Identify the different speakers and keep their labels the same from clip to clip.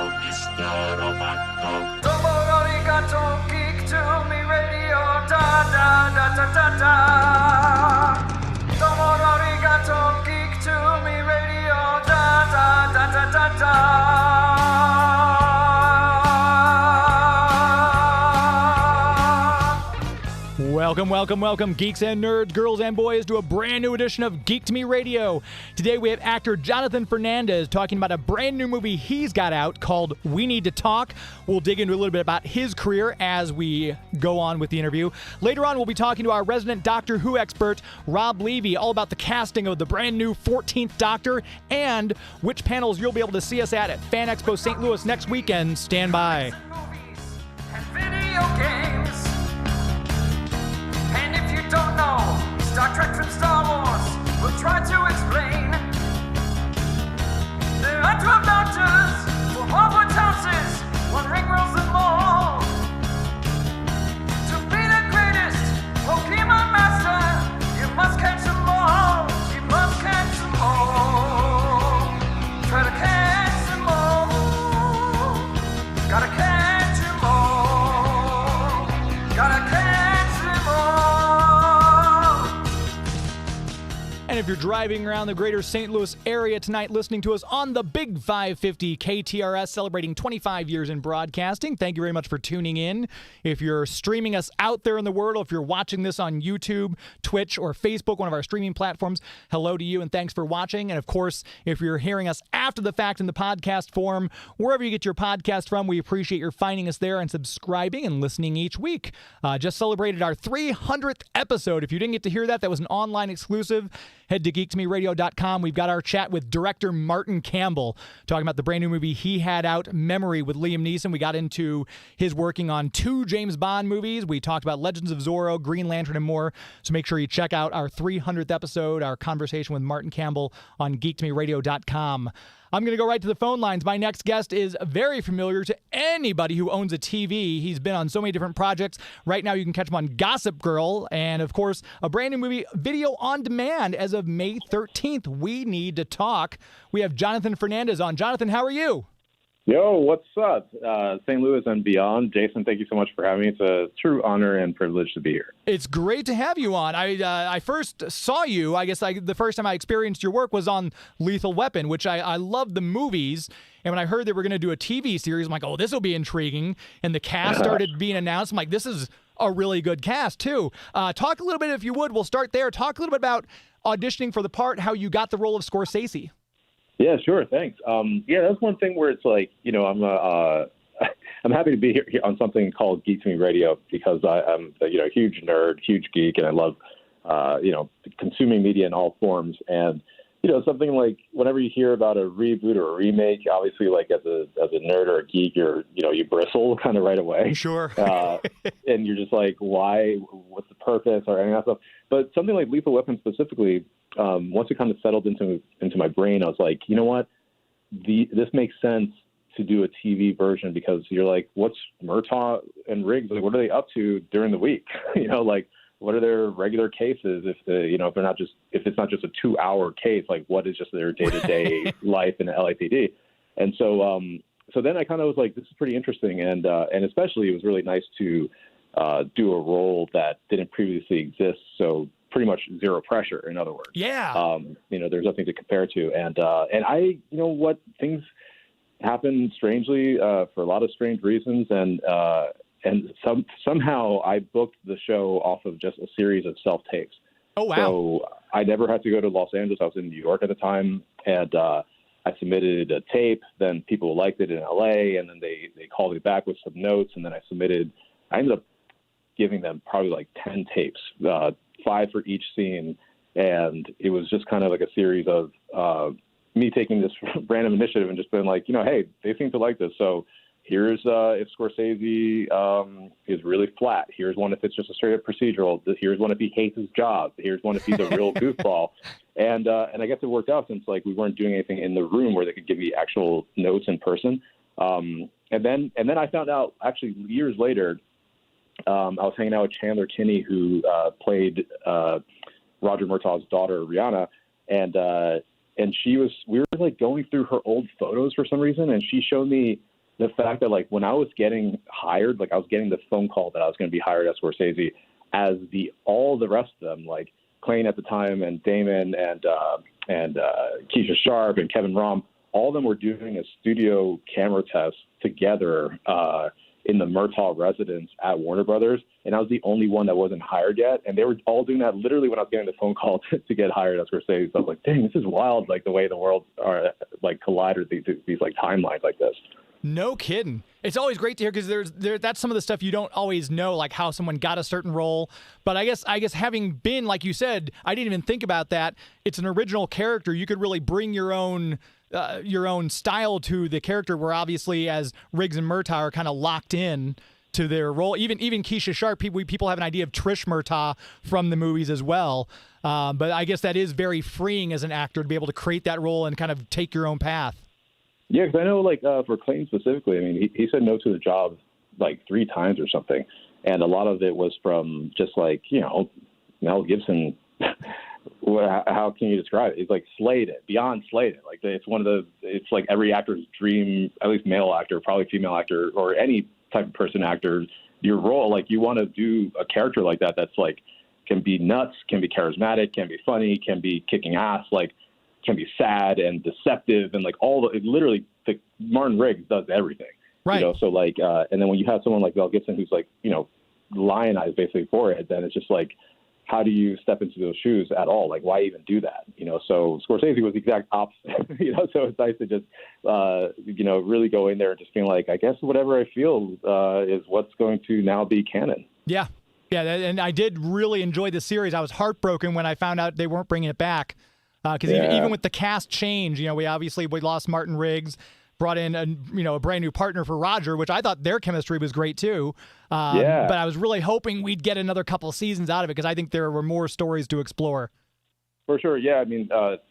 Speaker 1: Domo arigato, geek to me radio, da da da da da da. Domo arigato, geek to me radio, da da da da da da.
Speaker 2: Welcome, geeks and nerds, girls and boys, to a brand new edition of Geek to Me Radio. Today we have actor Johnathan Fernández talking about a brand new movie he's got out called We Need to Talk. We'll dig into a little bit about his career as we go on with the interview. Later on, we'll be talking to our resident Doctor Who expert, Rob Levy, all about the casting of the brand new 14th Doctor and which panels you'll be able to see us at Fan Expo St. Louis next weekend. Stand by.
Speaker 1: Movies and video games. And if you don't know Star Trek from Star Wars, we'll try to explain. There are 12 doctors for Hogwarts houses, one ring rules them all. To be the greatest Pokemon master, you must catch them all. You must catch them all. Try to catch them all. Gotta catch them all. Gotta catch them all.
Speaker 2: And if you're driving around the greater St. Louis area tonight listening to us on the Big 550 KTRS celebrating 25 years in broadcasting, thank you very much for tuning in. If you're streaming us out there in the world, if you're watching this on YouTube, Twitch, or Facebook, one of our streaming platforms, hello to you and thanks for watching. And of course, if you're hearing us after the fact in the podcast form, wherever you get your podcast from, we appreciate your finding us there and subscribing and listening each week. Just celebrated our 300th episode. If you didn't get to hear that, that was an online exclusive. Head to geektomeradio.com. We've got our chat with director Martin Campbell talking about the brand new movie he had out, Memory, with Liam Neeson. We got into his working on 2 James Bond movies. We talked about Legends of Zorro, Green Lantern, and more. So make sure you check out our 300th episode, our conversation with Martin Campbell on geektomeradio.com. I'm going to go right to the phone lines. My next guest is very familiar to anybody who owns a TV. He's been on so many different projects. Right now, you can catch him on Gossip Girl and, of course, a brand new movie, video on demand as of May 13th. We Need to Talk. We have Johnathan Fernández on. Johnathan, how are you?
Speaker 3: Yo, what's up? St. Louis and beyond. Jason, thank you so much for having me. It's a true honor and privilege to be here.
Speaker 2: It's great to have you on. I first saw you, the first time I experienced your work was on Lethal Weapon, which I loved the movies. And when I heard they were going to do a TV series, I'm like, oh, this will be intriguing. And the cast started being announced. I'm like, this is a really good cast, too. Talk a little bit, if you would. We'll start there. Talk a little bit about auditioning for the part, how you got the role of Scorsese.
Speaker 3: Yeah, sure. Thanks. That's one thing where it's like, I'm happy to be here on something called Geek to Me Radio because I'm a huge nerd, huge geek, and I love, consuming media in all forms. And, something like whenever you hear about a reboot or a remake, obviously, like as a nerd or a geek, you bristle kind of right away.
Speaker 2: Sure.
Speaker 3: And you're just like, why? What's the purpose? Or any of that stuff. But something like Lethal Weapon specifically, once it kind of settled into my brain, I was like, you know what? This makes sense to do a TV version because you're like, what's Murtaugh and Riggs? Like, what are they up to during the week? What are their regular cases? If it's not just a 2-hour case, like what is just their day-to-day life in the LAPD? And so then I kind of was like, this is pretty interesting. And especially it was really nice to do a role that didn't previously exist. So pretty much zero pressure, in other words.
Speaker 2: Yeah.
Speaker 3: There's nothing to compare to. And I, things happen strangely for a lot of strange reasons. And somehow I booked the show off of just a series of self-tapes.
Speaker 2: Oh, wow.
Speaker 3: So I never had to go to Los Angeles. I was in New York at the time. And I submitted a tape. Then people liked it in LA. And then they called me back with some notes. And then I ended up giving them probably like 10 tapes, 5 for each scene. And it was just kind of like a series of me taking this random initiative and just being like, hey, they seem to like this. So here's if Scorsese is really flat. Here's one if it's just a straight up procedural. Here's one if he hates his job. Here's one if he's a real goofball. And I guess it worked out since like we weren't doing anything in the room where they could give me actual notes in person. And then I found out actually years later. I was hanging out with Chandler Kinney, who played Roger Murtaugh's daughter, Rihanna, and we were like going through her old photos for some reason, and she showed me the fact that like when I was getting hired, like I was getting the phone call that I was going to be hired as Scorsese, as all the rest of them, like Clayne at the time and Damon and Keisha Sharp and Kevin Rom, all of them were doing a studio camera test together in the Murtaugh residence at Warner Brothers, and I was the only one that wasn't hired yet, and they were all doing that literally when I was getting the phone call to get hired as Scorsese. So I was like, dang, this is wild, like the way the world are like collided these like timelines like this.
Speaker 2: No kidding. It's always great to hear because that's some of the stuff you don't always know, like how someone got a certain role. But I guess having been, like you said, I didn't even think about that. It's an original character. You could really bring your own style to the character, where obviously as Riggs and Murtaugh are kind of locked in to their role. Even Keisha Sharp, people have an idea of Trish Murtaugh from the movies as well. But I guess that is very freeing as an actor to be able to create that role and kind of take your own path.
Speaker 3: Yeah, because I know, like, for Clayne specifically, I mean, he said no to the job, like, 3 times or something. And a lot of it was from just, like, Mel Gibson, how can you describe it? He's, like, slayed it, beyond slayed it. Like, it's like every actor's dream, at least male actor, probably female actor, or any type of person actor, your role, like, you want to do a character like that that's, like, can be nuts, can be charismatic, can be funny, can be kicking ass, like, can be sad and deceptive and like literally Martin Riggs does everything,
Speaker 2: right?
Speaker 3: So like, and then when you have someone like Mel Gibson who's like, lionized basically for it, then it's just like, how do you step into those shoes at all? Like, why even do that? So Scorsese was the exact opposite, so it's nice to just, really go in there and just being like, I guess whatever I feel is what's going to now be canon.
Speaker 2: Yeah. Yeah. And I did really enjoy the series. I was heartbroken when I found out they weren't bringing it back. Because even with the cast change, we lost Martin Riggs, brought in a brand new partner for Roger, which I thought their chemistry was great too. But I was really hoping we'd get another couple of seasons out of it because I think there were more stories to explore.
Speaker 3: For sure, yeah. I mean,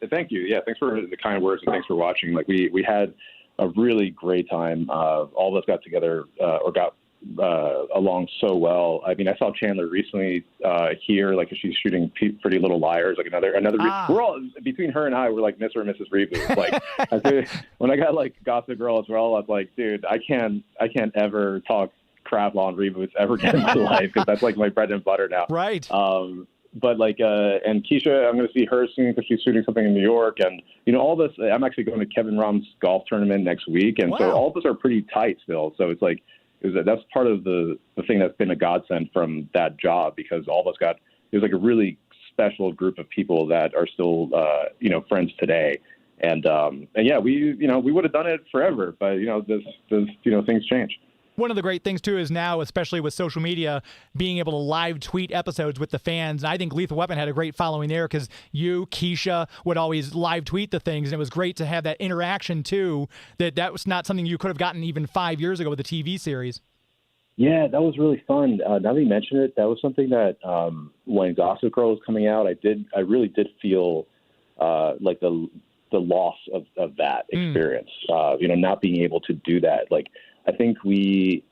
Speaker 3: thank you. Yeah, thanks for the kind words and thanks for watching. Like we had a really great time. All of us got together or got along so well. I mean, I saw Chandler recently here, like she's shooting Pretty Little Liars, like another. We're all between her and I, we're like Mr. and Mrs. Reboot. Like when I got like Gossip Girl as well, I was like, dude, I can't ever talk crap on reboots ever again in my life because that's like my bread and butter now.
Speaker 2: Right.
Speaker 3: But like, and Keisha, I'm going to see her soon because she's shooting something in New York, and all this. I'm actually going to Kevin Rom's golf tournament next week, and so all of us are pretty tight still. So it's like. That's part of the thing that's been a godsend from that job because all of us it was like a really special group of people that are still, friends today. And yeah, we would have done it forever, but, things change.
Speaker 2: One of the great things, too, is now, especially with social media, being able to live tweet episodes with the fans. And I think Lethal Weapon had a great following there because Keisha would always live tweet the things. And it was great to have that interaction, too, that was not something you could have gotten even 5 years ago with the TV series.
Speaker 3: Yeah, that was really fun. Now that you mention it, that was something that when Gossip Girl was coming out, I really did feel like the loss of that experience, not being able to do that. Like, I think it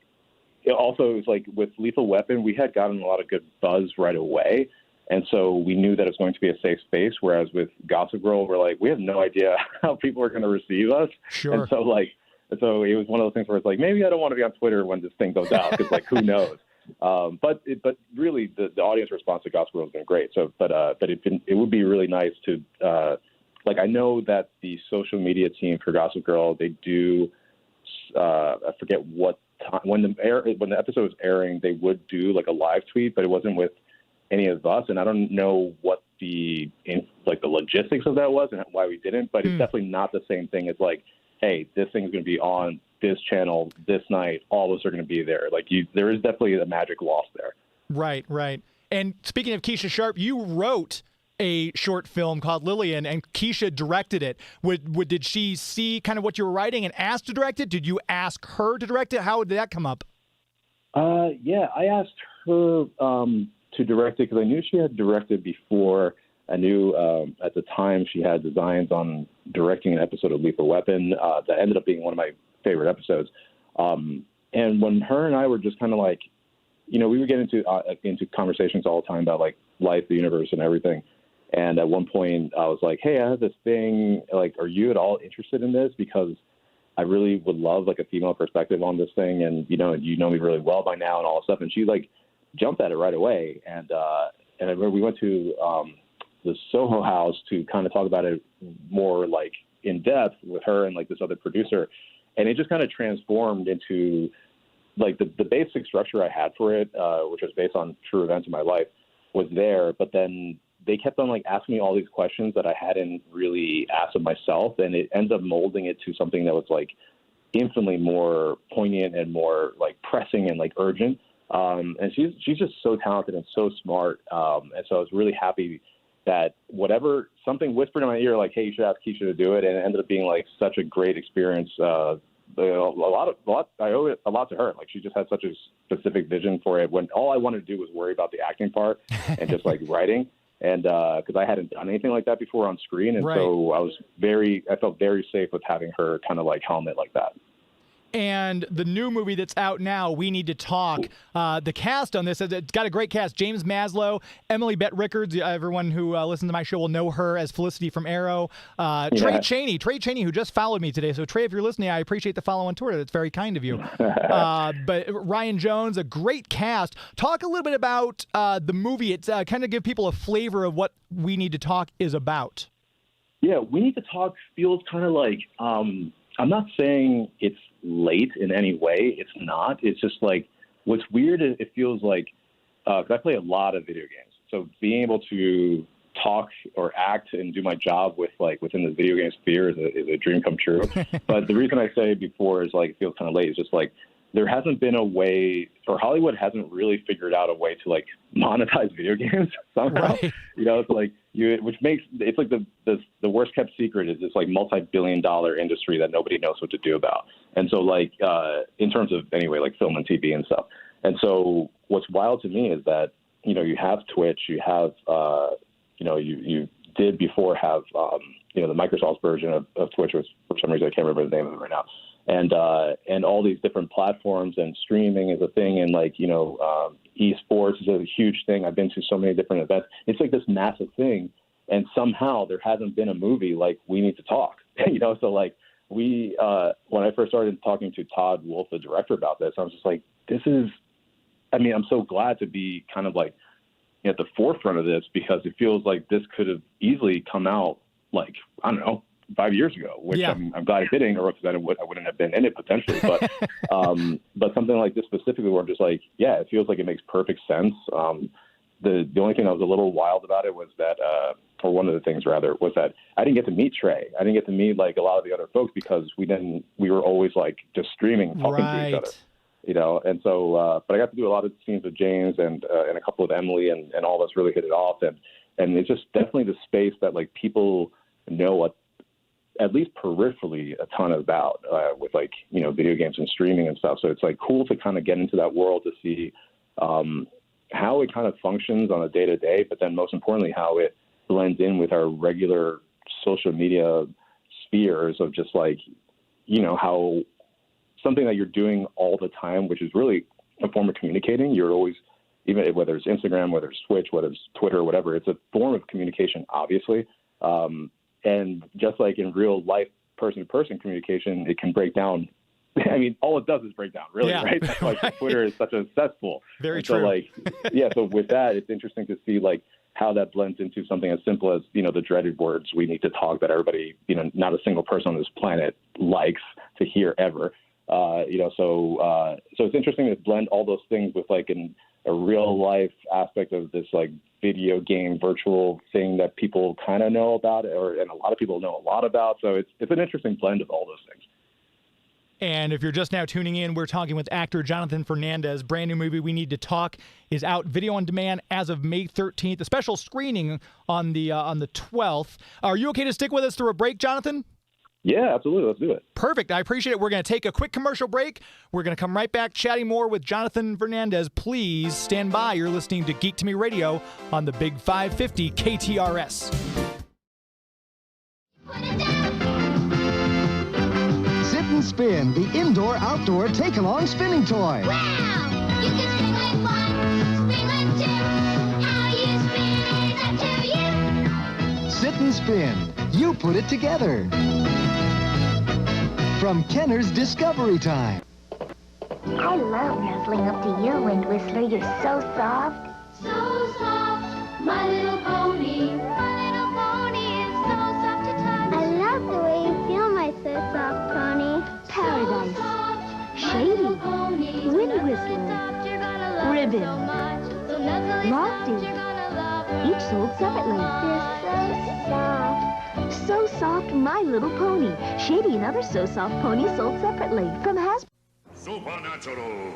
Speaker 3: was like with Lethal Weapon, we had gotten a lot of good buzz right away. And so we knew that it was going to be a safe space. Whereas with Gossip Girl, we're like, we have no idea how people are going to receive us.
Speaker 2: Sure.
Speaker 3: And so it was one of those things where it's like, maybe I don't want to be on Twitter when this thing goes out because like, who knows? But really the audience response to Gossip Girl has been great. So, but it would be really nice to, I know that the social media team for Gossip Girl, they do, I forget what time when the episode was airing, they would do like a live tweet, but it wasn't with any of us, and I don't know what the logistics of that was and why we didn't. But it's definitely not the same thing as like, hey, this thing's going to be on this channel this night. All of us are going to be there. Like there is definitely a magic lost there.
Speaker 2: Right. And speaking of Keisha Sharp, you wrote a short film called Lillian, and Keisha directed it. Did she see kind of what you were writing and ask to direct it? Did you ask her to direct it? How did that come up?
Speaker 3: Yeah, I asked her to direct it because I knew she had directed before. I knew at the time she had designs on directing an episode of Lethal Weapon that ended up being one of my favorite episodes. And when her and I were just kind of like, we would get into conversations all the time about like life, the universe, and everything. And at one point, I was like, "Hey, I have this thing. Like, are you at all interested in this? Because I really would love like a female perspective on this thing. And, you know me really well by now and all this stuff. And she like jumped at it right away. And I remember we went to the Soho House to kind of talk about it more like in depth with her and like this other producer. And it just kind of transformed into like the basic structure I had for it, which was based on true events in my life, was there. But then they kept on like asking me all these questions that I hadn't really asked of myself, and it ended up molding it to something that was like infinitely more poignant and more like pressing and like urgent. And she's just so talented and so smart. And so I was really happy that something whispered in my ear, like, hey, you should ask Keisha to do it. And it ended up being like such a great experience. I owe it a lot to her. Like, she just had such a specific vision for it when all I wanted to do was worry about the acting part and just like writing. And because I hadn't done anything like that before on screen. And so I felt very safe with having her kind of like helm it like that.
Speaker 2: And the new movie that's out now, We Need to Talk, the cast on this, it's got a great cast. James Maslow, Emily Bett Rickards, everyone who listens to my show will know her as Felicity from Arrow. Trey Chaney, who just followed me today. So Trey, if you're listening, I appreciate the follow on Twitter. That's very kind of you. But Ryan Jones, a great cast. Talk a little bit about the movie. It's kind of give people a flavor of what We Need to Talk is about.
Speaker 3: Yeah, We Need to Talk feels kind of like, I'm not saying it's late in any way. It's not. It's just like, what's weird is it feels like, because I play a lot of video games. So being able to talk or act and do my job with like within the video game sphere is a dream come true. But the reason I say before is like, it feels kind of late. It's just like, there hasn't been a way, or Hollywood hasn't really figured out a way to like monetize video games somehow. Right. It's like which makes it's like the worst kept secret is this like multi-billion-dollar industry that nobody knows what to do about. And so like in terms of anyway, like film and TV and stuff. And so what's wild to me is that you have Twitch, you have you did before have the Microsoft version of Twitch, which for some reason I can't remember the name of it right now. And all these different platforms, and streaming is a thing, and like esports is a huge thing. I've been to so many different events. It's like this massive thing, and somehow there hasn't been a movie like We Need to Talk. So like when I first started talking to Todd Wolf, the director, about this, I was just like, I'm so glad to be kind of like at the forefront of this, because it feels like this could have easily come out like, I don't know, 5 years ago, which I'm glad it didn't, or else I wouldn't have been in it potentially. But but something like this specifically, where I'm just like, it feels like it makes perfect sense. The only thing that was a little wild about it was that, or one of the things rather, was that I didn't get to meet Trey. I didn't get to meet like a lot of the other folks, because we were always like just streaming, talking to each other. And so, but I got to do a lot of scenes with James and a couple of Emily, and all of us really hit it off. And it's just definitely the space that like people know at least peripherally a ton about with like, video games and streaming and stuff. So it's like cool to kind of get into that world to see how it kind of functions on a day to day, but then most importantly, how it blends in with our regular social media spheres of just like, how something that you're doing all the time, which is really a form of communicating. You're always, even whether it's Instagram, whether it's Twitch, whether it's Twitter, whatever, it's a form of communication, obviously. And just like in real life, person-to-person communication, it can break down. I mean, all it does is break down, really, right? That's why Twitter is such a cesspool.
Speaker 2: Very true.
Speaker 3: So, like, so with that, it's interesting to see, like, how that blends into something as simple as, the dreaded words, we need to talk, that everybody, not a single person on this planet likes to hear ever. So it's interesting to blend all those things with, like, a real-life aspect of this, like, video game virtual thing that people kind of know about, and a lot of people know a lot about. So it's an interesting blend of all those things.
Speaker 2: And if you're just now tuning in, we're talking with actor Johnathan Fernández. Brand new movie, We Need to Talk, is out video on demand as of May 13th. A special screening on the 12th. Are you okay to stick with us through a break, Johnathan?
Speaker 3: Yeah, absolutely. Let's do it.
Speaker 2: Perfect. I appreciate it. We're going to take a quick commercial break. We're going to come right back chatting more with Johnathan Fernández. Please stand by. You're listening to Geek to Me Radio on the Big 550 KTRS.
Speaker 4: Sit and Spin, the indoor-outdoor take-along spinning toy.
Speaker 5: Wow! You can spin like one, spin like two. How you spin is up to you.
Speaker 4: Sit and Spin. You put it together. from Kenner's Discovery Time.
Speaker 5: I love nuzzling up to you, Wind Whistler. You're so soft. So soft, my little pony. My little pony is so soft to touch. I love the way you feel, my so soft pony.
Speaker 6: Paradise,
Speaker 5: So soft,
Speaker 6: Shady,
Speaker 5: my little pony.
Speaker 6: Wind
Speaker 5: Whenever
Speaker 6: Whistler,
Speaker 5: it's soft, you're gonna love
Speaker 6: Ribbon,
Speaker 5: it so much. So nuzzly
Speaker 6: Lofty.
Speaker 5: soft, you're gonna love her.
Speaker 6: each sold separately.
Speaker 5: You're so soft.
Speaker 6: So Soft, My Little Pony. Shady and other So Soft ponies sold separately from Hasbro.
Speaker 7: Supernatural!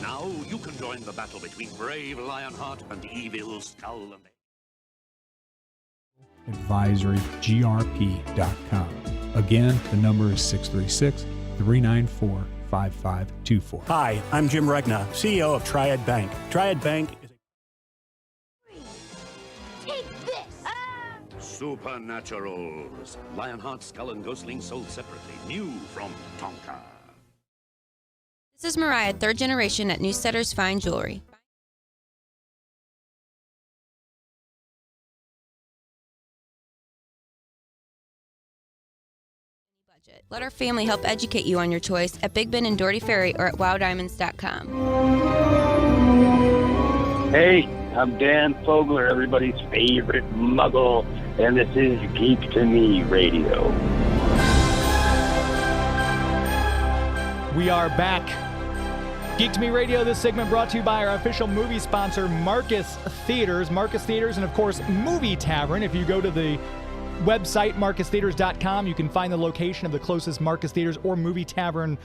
Speaker 7: Now you can join the battle between brave Lionheart and evil Skull and
Speaker 8: advisorygrp.com. Again, the number is 636-394-5524.
Speaker 9: Hi, I'm Jim Regna, CEO of Triad Bank. Triad Bank is
Speaker 5: Take this.
Speaker 7: Supernaturals. Lionheart, Skull, and Ghostling sold separately. New from Tonka.
Speaker 10: This is Mariah, third generation at Newsetter's Fine Jewelry. Let our family help educate you on your choice at Big Ben and Doherty Ferry or at WowDiamonds.com.
Speaker 11: Hey, I'm Dan Fogler, everybody's favorite muggle, and this is Geek to Me Radio.
Speaker 2: We are back. Geek to Me Radio, this segment brought to you by our official movie sponsor, Marcus Theaters. Marcus Theaters and, of course, Movie Tavern. If you go to the website, marcustheaters.com, you can find the location of the closest Marcus Theaters or Movie Tavern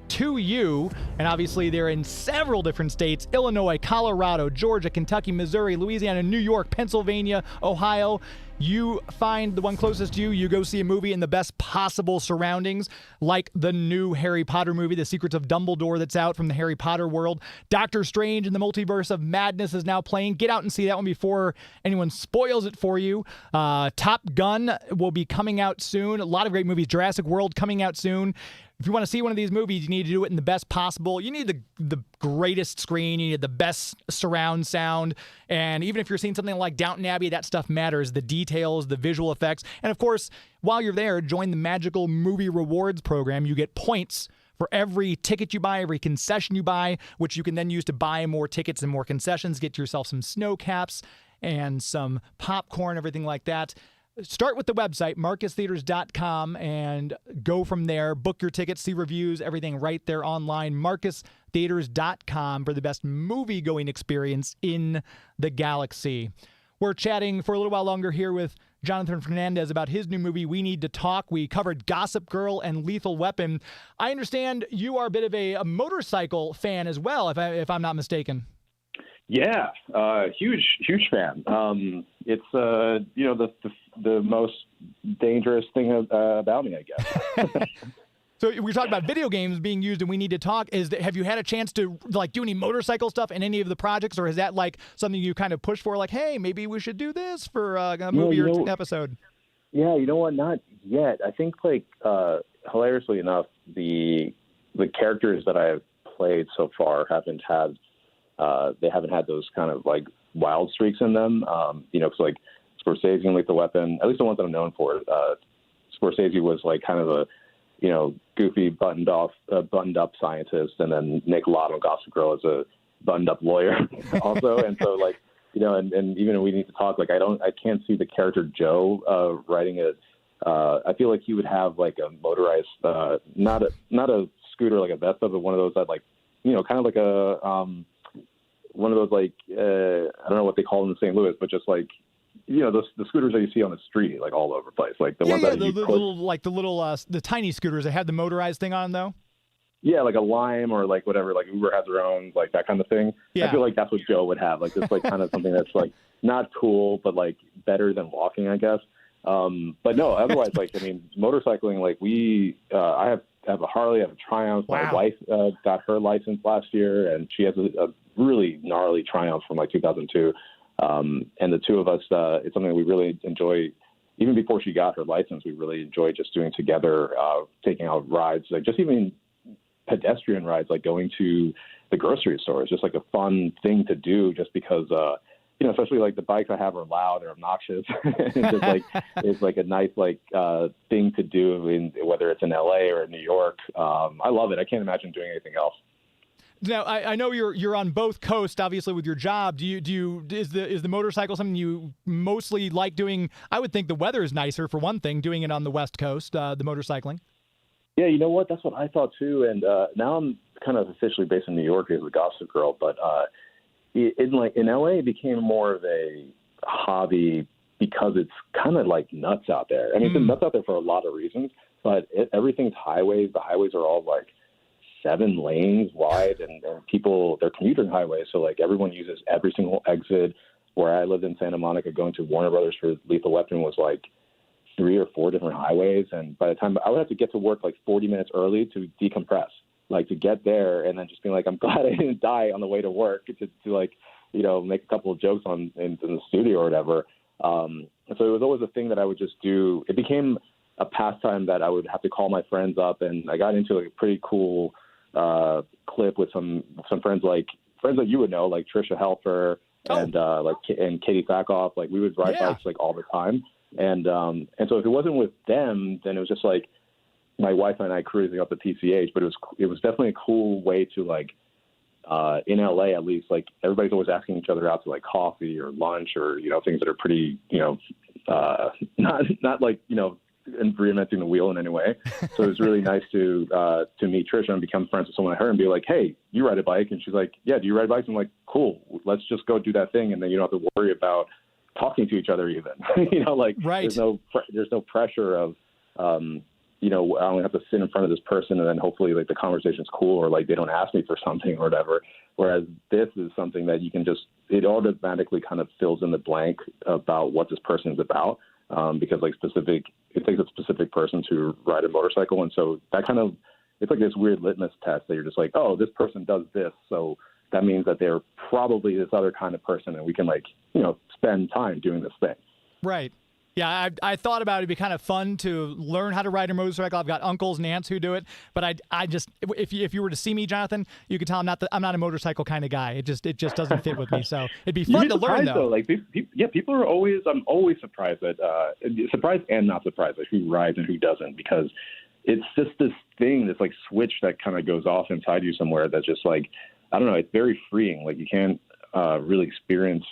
Speaker 2: to you. And obviously, they're in several different states: Illinois, Colorado, Georgia, Kentucky, Missouri, Louisiana, New York, Pennsylvania, Ohio. You find the one closest to you, you go see a movie in the best possible surroundings, like the new Harry Potter movie, The Secrets of Dumbledore, that's out from the Harry Potter world. Doctor Strange in the Multiverse of Madness is now playing. Get out and see that one before anyone spoils it for you. Top Gun will be coming out soon. A lot of great movies. Jurassic World coming out soon. If you want to see one of these movies, you need to do it in the best possible. You need the greatest screen. You need the best surround sound. And even if you're seeing something like Downton Abbey, that stuff matters. The details, the visual effects. And of course, while you're there, join the Magical Movie Rewards program. You get points for every ticket you buy, every concession you buy, which you can then use to buy more tickets and more concessions, get yourself some snow caps and some popcorn, everything like that. Start with the website, marcustheaters.com, and go from there. Book your tickets, see reviews, everything right there online. marcustheaters.com for the best movie-going experience in the galaxy. We're chatting for a little while longer here with Johnathan Fernández about his new movie, We Need to Talk. We covered Gossip Girl and Lethal Weapon. I understand you are a bit of a motorcycle fan as well, if I'm not mistaken.
Speaker 3: Yeah, huge fan. It's the most dangerous thing about me, I guess.
Speaker 2: So we talked about video games being used, and We Need to Talk. Have you had a chance to do any motorcycle stuff in any of the projects, or is that something you kind of push for? Like, hey, maybe we should do this for a movie or episode.
Speaker 3: Yeah, you know what? Not yet. I think hilariously enough, the characters that I have played so far haven't had those kind of wild streaks in them. Because Scorsese and Lethal Weapon, at least the ones that I'm known for, Scorsese was kind of a goofy buttoned up scientist, and then Nick Lotto, Gossip Girl, is a buttoned up lawyer also. And so and even when We Need to Talk, I can't see the character Joe writing it. I feel like he would have a motorized, not a scooter like a Vespa, but one of those that kind of like a one of those I don't know what they call them in St. Louis, but just the scooters that you see on the street all over the place, the ones that
Speaker 2: the tiny scooters that have the motorized thing on though.
Speaker 3: Yeah, like a Lime or whatever, Uber has their own that kind of thing. Yeah. I feel like that's what Joe would have, just kind of something that's not cool, but better than walking, I guess. But no, otherwise, motorcycling, I have a Harley, I have a Triumph.
Speaker 2: Wow.
Speaker 3: My wife got her license last year, and she has a really gnarly Triumph from 2002. And the two of us, it's something we really enjoy. Even before she got her license, we really enjoyed just doing together, taking out rides, just even pedestrian rides, going to the grocery store. It's just a fun thing to do, just because especially like the bikes I have are loud or obnoxious. It's just like it's like a nice thing to do whether it's in LA or in New York. I love it. I can't imagine doing anything else.
Speaker 2: Now I know you're on both coasts, obviously, with your job. Is the motorcycle something you mostly like doing? I would think the weather is nicer for one thing, doing it on the West Coast, the motorcycling.
Speaker 3: Yeah, you know what? That's what I thought too. And now I'm kind of officially based in New York as a Gossip Girl, but in LA, it became more of a hobby because it's kind of like nuts out there. I mean, it's been nuts out there for a lot of reasons, but everything's highways. The highways are all like 7 lanes wide, and people, they're commuting highways. So like everyone uses every single exit. Where I lived in Santa Monica, going to Warner Brothers for Lethal Weapon was like 3 or 4 different highways. And by the time I would have to get to work like 40 minutes early to decompress, like to get there and then just being like, I'm glad I didn't die on the way to work to like, make a couple of jokes in the studio or whatever. And so it was always a thing that I would just do. It became a pastime that I would have to call my friends up, and I got into like a pretty cool clip with some friends like you would know, like Trisha Helfer and Katie Sackhoff. Like we would ride bikes like all the time. And so if it wasn't with them, then it was just like my wife and I cruising up the PCH, but it was definitely a cool way to like, in LA, at least, like everybody's always asking each other out to like coffee or lunch or, things that are pretty, not like, reinventing the wheel in any way. So it was really nice to meet Trisha and become friends with someone like her and be like, hey, you ride a bike? And she's like, yeah, do you ride bikes? I'm like, cool, let's just go do that thing. And then you don't have to worry about talking to each other even,
Speaker 2: right.
Speaker 3: There's no pressure of, I only have to sit in front of this person and then hopefully like the conversation's cool or like they don't ask me for something or whatever. Whereas this is something that you can it automatically kind of fills in the blank about what this person is about. Because it takes a specific person to ride a motorcycle. And so that it's like this weird litmus test that you're just like, oh, this person does this. So that means that they're probably this other kind of person. And we can spend time doing this thing.
Speaker 2: Right. Yeah, I thought about it'd be kind of fun to learn how to ride a motorcycle. I've got uncles and aunts who do it, but I just if you were to see me, Johnathan, you could tell I'm not a motorcycle kind of guy. It just doesn't fit with me. So it'd be fun to learn though.
Speaker 3: Like people are always I'm always surprised surprised and not surprised at who rides and who doesn't, because it's just this thing, this like switch that kind of goes off inside you somewhere that's just like, I don't know, it's very freeing. Like you can't really experience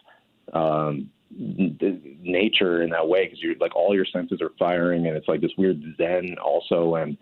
Speaker 3: nature in that way because you're like all your senses are firing and it's like this weird zen also, and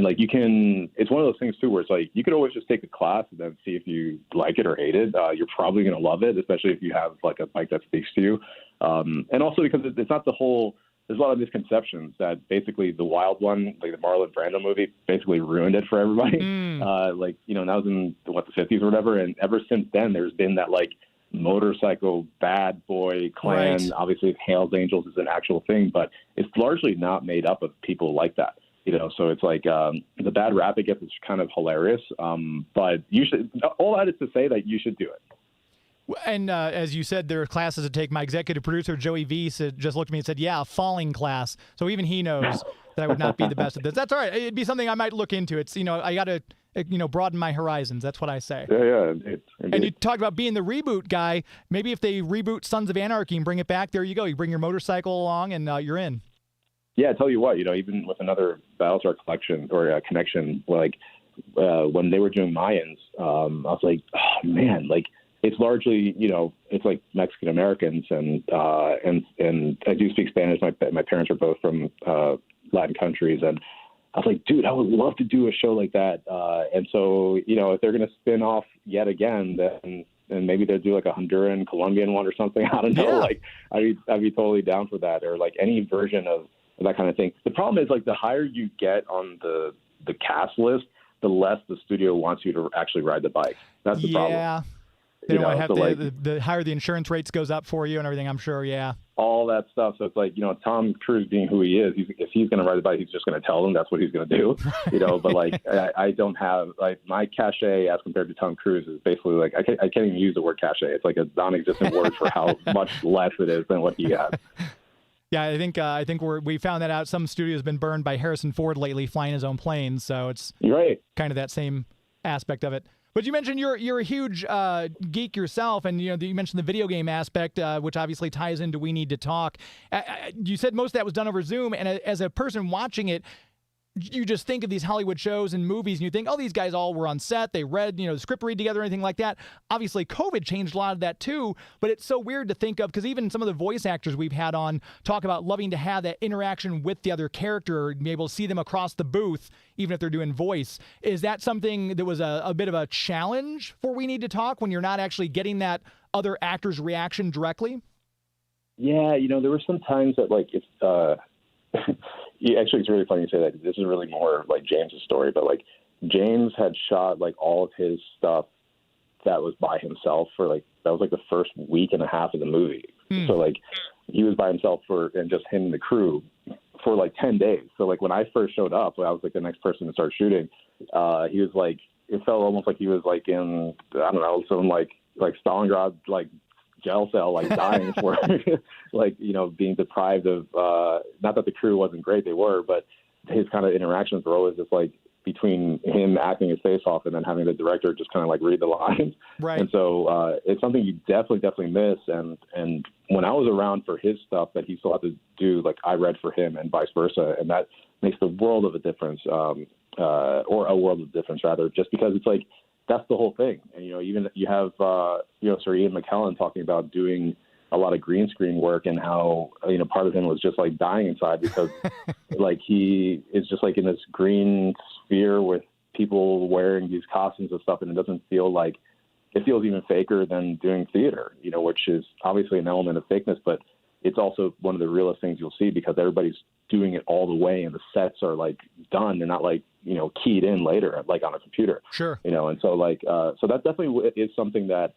Speaker 3: like you can, it's one of those things too where it's like you could always just take a class and then see if you like it or hate it. You're probably going to love it, especially if you have like a bike that speaks to you, and also because it's not the whole, there's a lot of misconceptions that basically the Wild One, like the Marlon Brando movie, basically ruined it for everybody. That was in the 50s or whatever, and ever since then there's been that like motorcycle bad boy clan. Right. Obviously Hell's Angels is an actual thing, but it's largely not made up of people like that, so it's like the bad rap it gets is kind of hilarious, but you should, all that is to say that you should do it.
Speaker 2: And as you said, there are classes to take. My executive producer, Joey V, just looked at me and said, yeah, a falling class. So even he knows that I would not be the best at this. That's all right. It'd be something I might look into. It's, I got to, broaden my horizons. That's what I say.
Speaker 3: Yeah, indeed.
Speaker 2: And you talk about being the reboot guy. Maybe if they reboot Sons of Anarchy and bring it back, there you go. You bring your motorcycle along and you're in. Yeah,
Speaker 3: I tell you what, even with another Battlestar collection or connection, like when they were doing Mayans, I was like, oh man, like, it's largely, it's like Mexican Americans, and I do speak Spanish. My parents are both from Latin countries, and I was like, dude, I would love to do a show like that. And so, if they're going to spin off yet again, then maybe they'll do like a Honduran, Colombian one or something. I don't know. Yeah. Like, I'd be totally down for that, or like any version of that kind of thing. The problem is, like, the higher you get on the cast list, the less the studio wants you to actually ride the bike. That's the problem.
Speaker 2: Yeah. They don't want to have the higher the insurance rates goes up for you and everything, I'm sure, yeah.
Speaker 3: All that stuff. So it's like, Tom Cruise being who he is, if he's going to ride the bike, he's just going to tell them that's what he's going to do, But like, I don't have, like, my cachet as compared to Tom Cruise is basically like, I can't even use the word cachet. It's like a non-existent word for how much less it is than what he has.
Speaker 2: Yeah, I think we found that out. Some studio's been burned by Harrison Ford lately, flying his own planes. So it's
Speaker 3: right.
Speaker 2: Kind of that same aspect of it. But you mentioned you're a huge geek yourself, and you mentioned the video game aspect, which obviously ties into We Need to Talk. You said most of that was done over Zoom, and as a person watching it, you just think of these Hollywood shows and movies, and you think, oh, these guys all were on set. They read, the script read together, anything like that. Obviously, COVID changed a lot of that too, but it's so weird to think of, because even some of the voice actors we've had on talk about loving to have that interaction with the other character and be able to see them across the booth, even if they're doing voice. Is that something that was a bit of a challenge for We Need to Talk when you're not actually getting that other actor's reaction directly?
Speaker 3: Yeah, there were some times that, like, it's yeah, actually, it's really funny you say that. This is really more like James's story, but like James had shot like all of his stuff that was by himself for that was like the first week and a half of the movie. So like he was by himself and just him and the crew for like 10 days. So like when I first showed up, I was like the next person to start shooting. He was like, it felt almost like he was like in, I don't know, some like Stalingrad, like jail cell, like dying for like, being deprived of, not that the crew wasn't great, they were, but his kind of interactions were always just like between him acting his face off and then having the director just kind of like read the lines.
Speaker 2: Right.
Speaker 3: And so it's something you definitely miss. And when I was around for his stuff that he still had to do, like I read for him and vice versa. And that makes the world of a difference, or a world of difference rather, just because it's like, that's the whole thing. And, even you have, Sir Ian McKellen talking about doing a lot of green screen work and how, part of him was just like dying inside because like he is just like in this green sphere with people wearing these costumes and stuff. And it doesn't feel like, it feels even faker than doing theater, which is obviously an element of fakeness, but it's also one of the realest things you'll see because everybody's doing it all the way and the sets are like done. They're not like, keyed in later, like on a computer.
Speaker 2: Sure.
Speaker 3: And so like, so that definitely is something that,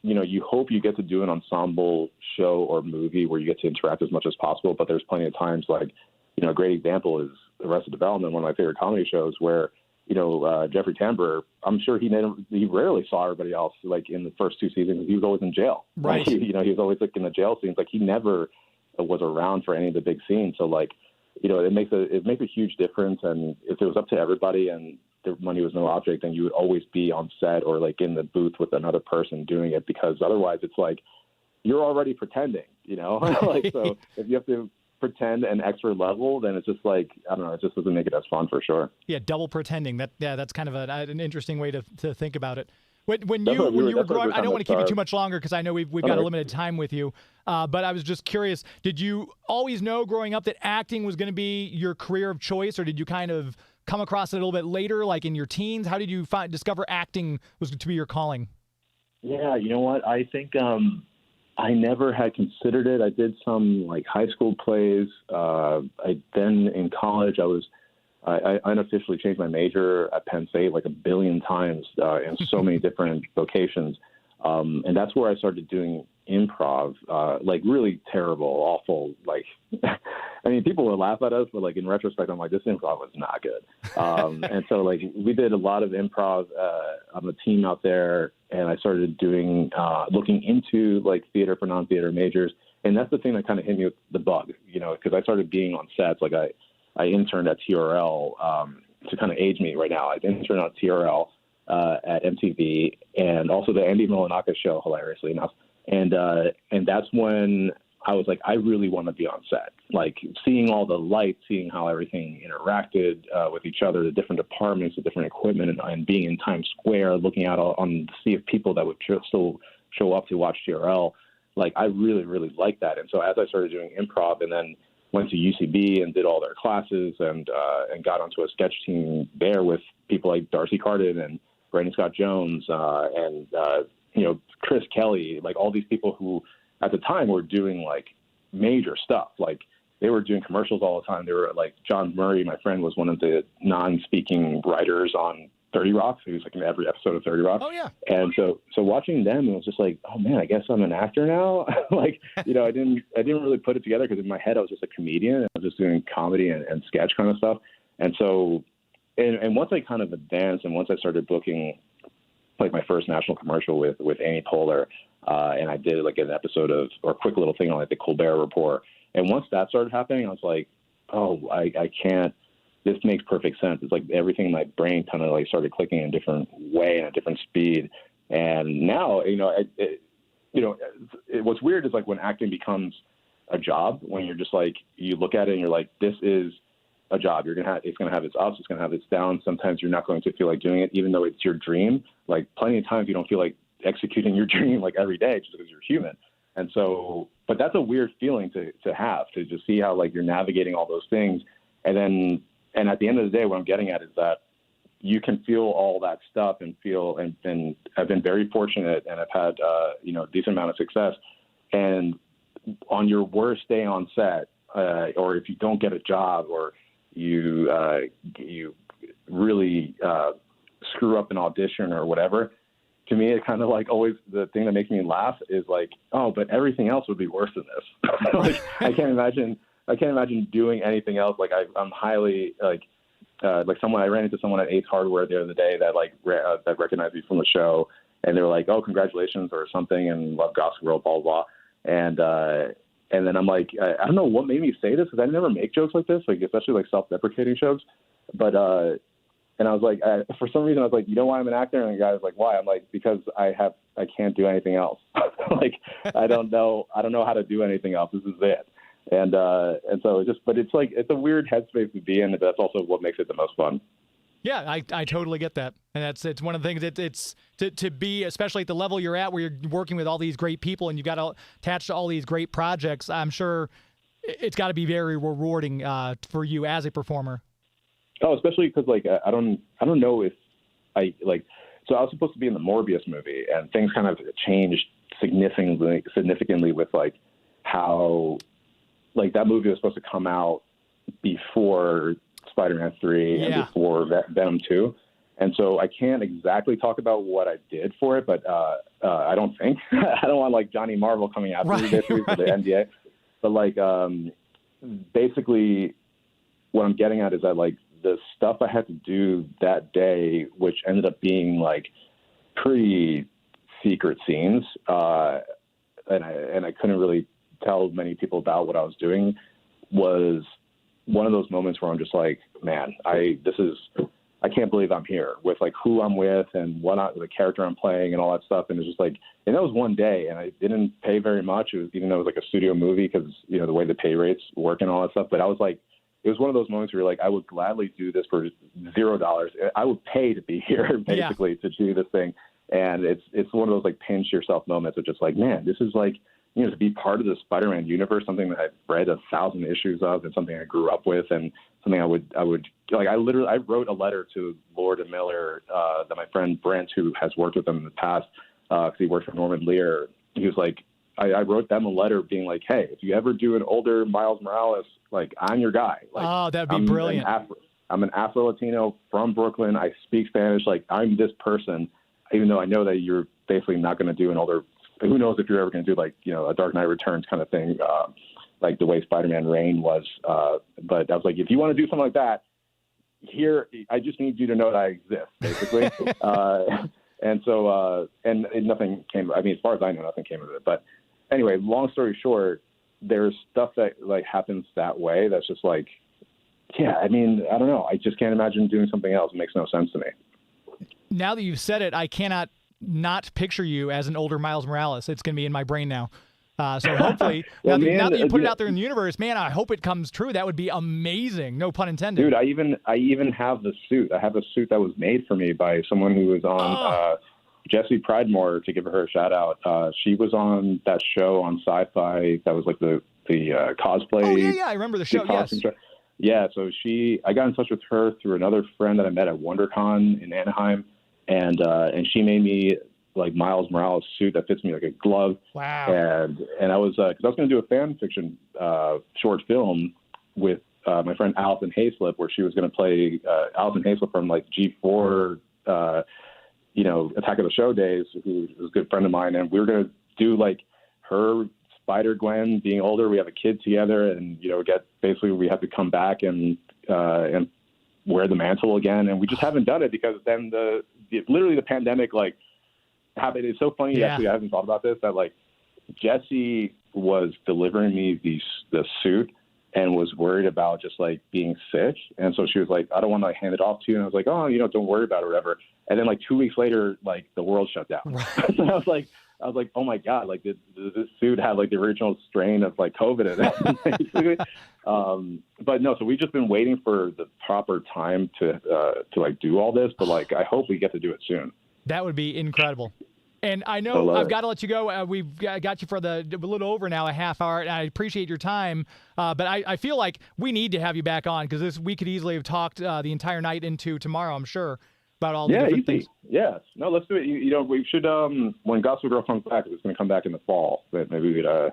Speaker 3: you hope you get to do an ensemble show or movie where you get to interact as much as possible. But there's plenty of times like, a great example is Arrested Development, one of my favorite comedy shows where, Jeffrey Tambor, I'm sure he rarely saw everybody else like in the first two seasons. He was always in jail.
Speaker 2: Right.
Speaker 3: Like, he was always like in the jail scenes. Like he never was around for any of the big scenes. So like, it makes a huge difference. And if it was up to everybody and the money was no object, then you would always be on set or like in the booth with another person doing it, because otherwise it's like you're already pretending, like, so if you have to pretend an extra level, then it's just like, I don't know, it just doesn't make it as fun for sure.
Speaker 2: Yeah. Double pretending that's kind of an interesting way to think about it. When you were growing up, I don't want to keep you too much longer because I know we've got a limited time with you. But I was just curious, did you always know growing up that acting was going to be your career of choice, or did you kind of come across it a little bit later, like in your teens? How did you discover acting was to be your calling? Yeah,
Speaker 3: you know what? I think I never had considered it. I did some like high school plays. Then in college, I unofficially changed my major at Penn State like 1 billion times in so many different locations. And that's where I started doing improv, like really terrible, awful, like, I mean, people will laugh at us, but like in retrospect, I'm like, this improv was not good. And so like we did a lot of improv on the team out there, and I started doing, looking into like theater for non-theater majors. And that's the thing that kind of hit me with the bug, because I started being on sets. Like I interned at TRL, to kind of age me right now. I interned at TRL at MTV, and also the Andy Milianoukis show, hilariously enough. And that's when I was like, I really want to be on set. Like seeing all the lights, seeing how everything interacted with each other, the different departments, the different equipment, and being in Times Square, looking out on the sea of people that would still show up to watch TRL. Like I really, really liked that. And so as I started doing improv and then went to UCB and did all their classes and got onto a sketch team there with people like Darcy Carden and Brandon Scott Jones and Chris Kelly, like all these people who at the time were doing like major stuff. Like they were doing commercials all the time. They were like John Murray, my friend, was one of the non-speaking writers on 30 Rock. So he was like in every episode of 30 Rock.
Speaker 2: Oh yeah.
Speaker 3: And so watching them, it was just like, oh man, I guess I'm an actor now. Like, I didn't really put it together because in my head I was just a comedian. I was just doing comedy and sketch kind of stuff. And so, and once I kind of advanced and once I started booking like my first national commercial with Amy Poehler, and I did like an episode or a quick little thing on like the Colbert Report. And once that started happening, I was like, oh, I can't this makes perfect sense. It's like everything in my brain kind of like started clicking in a different way and a different speed. And now, what's weird is like when acting becomes a job, when you're just like, you look at it and you're like, this is a job. It's going to have its ups, it's going to have its downs. Sometimes you're not going to feel like doing it, even though it's your dream. Like plenty of times you don't feel like executing your dream like every day just because you're human. And so, but that's a weird feeling to have, to just see how like you're navigating all those things. And at the end of the day, what I'm getting at is that you can feel all that stuff and feel, and I've been very fortunate and I've had, a decent amount of success. And on your worst day on set, or if you don't get a job, or you really screw up an audition or whatever, to me, it kind of like always the thing that makes me laugh is like, oh, but everything else would be worse than this. Like, I can't imagine doing anything else. Like I'm highly like someone, I ran into someone at Ace Hardware the other day that that recognized me from the show, and they were like, oh, congratulations or something, and love Gossip Girl, blah, blah, blah. And then I'm like, I don't know what made me say this, because I never make jokes like this, like especially like self-deprecating jokes. But and I was like, for some reason, I was like, you know why I'm an actor? And the guy was like, why? I'm like, because I can't do anything else. Like, I don't know how to do anything else. This is it. And so it's a weird headspace to be in, but that's also what makes it the most fun.
Speaker 2: Yeah, I totally get that. And it's one of the things it's to be, especially at the level you're at, where you're working with all these great people and you got attached to all these great projects. I'm sure it's got to be very rewarding for you as a performer.
Speaker 3: Oh, especially because like I don't know if so I was supposed to be in the Morbius movie, and things kind of changed significantly with like how like that movie was supposed to come out before Spider-Man 3 and before Venom 2. And so I can't exactly talk about what I did for it, but I don't think I don't want like Johnny Marvel coming after me basically for the NDA. But like basically what I'm getting at is that like the stuff I had to do that day, which ended up being like pretty secret scenes, and I couldn't really tell many people about what I was doing, was one of those moments where I'm just like, man, I can't believe I'm here with like who I'm with and the character I'm playing and all that stuff. And it's just like, and that was one day, and I didn't pay very much. It was, even though it was like a studio movie, because the way the pay rates work and all that stuff. But I was like, it was one of those moments where you're like, I would gladly do this for $0. I would pay to be here basically to do this thing. And it's one of those like pinch yourself moments of just like, man, this is like, to be part of the Spider-Man universe, something that I've read 1,000 issues of, and something I grew up with, and something I would like. I wrote a letter to Lord and Miller, that my friend Brent, who has worked with them in the past, because he worked for Norman Lear. He was like, I wrote them a letter being like, hey, if you ever do an older Miles Morales, like I'm your guy. Like,
Speaker 2: oh, that'd be brilliant.
Speaker 3: I'm an Afro-Latino from Brooklyn. I speak Spanish. Like I'm this person, even though I know that you're basically not going to do an older. Who knows if you're ever going to do like, a Dark Knight Returns kind of thing, like the way Spider-Man Reign was. But I was like, if you want to do something like that, here, I just need you to know that I exist, basically. And so, and nothing came, I mean, as far as I know, nothing came of it. But anyway, long story short, there's stuff that like happens that way. That's just like, yeah, I mean, I don't know. I just can't imagine doing something else. It makes no sense to me.
Speaker 2: Now that you've said it, I cannot not picture you as an older Miles Morales. It's going to be in my brain now. So hopefully, now that you put it out there in the universe, man, I hope it comes true. That would be amazing. No pun intended.
Speaker 3: Dude, I even have the suit. I have a suit that was made for me by someone who was on Jessie Pridemore, to give her a shout out. She was on that show on Sci-Fi that was like the cosplay.
Speaker 2: Oh yeah, I remember the show. Yes.
Speaker 3: Yeah, so I got in touch with her through another friend that I met at WonderCon in Anaheim. And she made me like Miles Morales suit that fits me like a glove.
Speaker 2: Wow.
Speaker 3: And I was, because I was going to do a fan fiction short film with my friend Allison Hayslip, where she was going to play Allison Hayslip from like G4, Attack of the Show days, who was a good friend of mine. And we were going to do like her Spider-Gwen being older. We have a kid together, and, we have to come back and wear the mantle again. And we just haven't done it because then literally the pandemic like happened. It's so funny.
Speaker 2: Yeah.
Speaker 3: Actually, I haven't thought about this, that like Jessie was delivering me the suit, and was worried about just like being sick. And so she was like, I don't want to hand it off to you. And I was like, oh, don't worry about it or whatever. And then like 2 weeks later, like the world shut down. So I was like, oh my God, like this suit had like the original strain of like COVID in it. Basically. But no, so we've just been waiting for the proper time to like do all this. But like, I hope we get to do it soon.
Speaker 2: That would be incredible. And I know I've got to let you go. We've got you for a little over now, a half hour. And I appreciate your time. But I feel like we need to have you back on because we could easily have talked the entire night into tomorrow, I'm sure, about all the different things.
Speaker 3: Yeah. No, let's do it. We should, when Gospel Girl comes back, it's going to come back in the fall, but maybe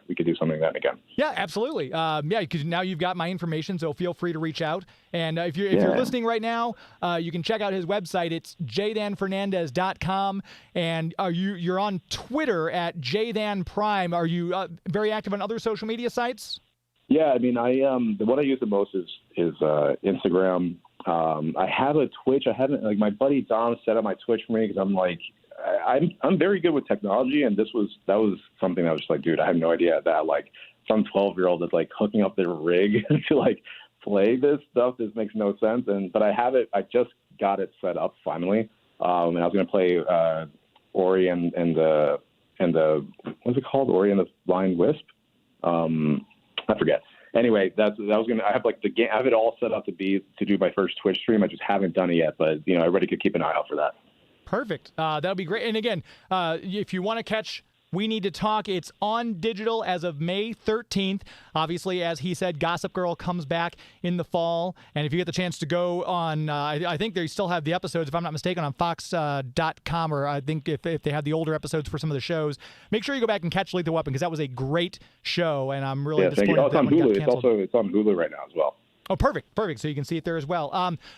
Speaker 3: we could do something like that again.
Speaker 2: Yeah, absolutely. Because now you've got my information, so feel free to reach out. And if you're listening right now, you can check out his website. It's jthanfernandez.com. And you're on Twitter at jthanprime. Are you very active on other social media sites?
Speaker 3: Yeah, I mean, the one I use the most is Instagram. I have a Twitch. I haven't, like, my buddy Dom set up my Twitch for me because I'm like, I'm very good with technology, and that was something that was just like, dude, I have no idea that like some 12-year-old is like hooking up their rig to like play this stuff. This makes no sense. But I have it. I just got it set up finally, and I was gonna play Ori and the what's it called? Ori and the Blind Wisp. I forget. Anyway, I have like the game. I have it all set up to do my first Twitch stream. I just haven't done it yet, but everybody could keep an eye out for that.
Speaker 2: Perfect. That'll be great. And again, if you want to catch We Need to Talk, it's on digital as of May 13th. Obviously, as he said, Gossip Girl comes back in the fall. And if you get the chance to go on, I think they still have the episodes, if I'm not mistaken, on Fox.com, or I think if they have the older episodes for some of the shows, make sure you go back and catch Lethal Weapon, because that was a great show, and I'm really disappointed that one got canceled.
Speaker 3: It's on Hulu right now as well.
Speaker 2: Oh, perfect. So you can see it there as well.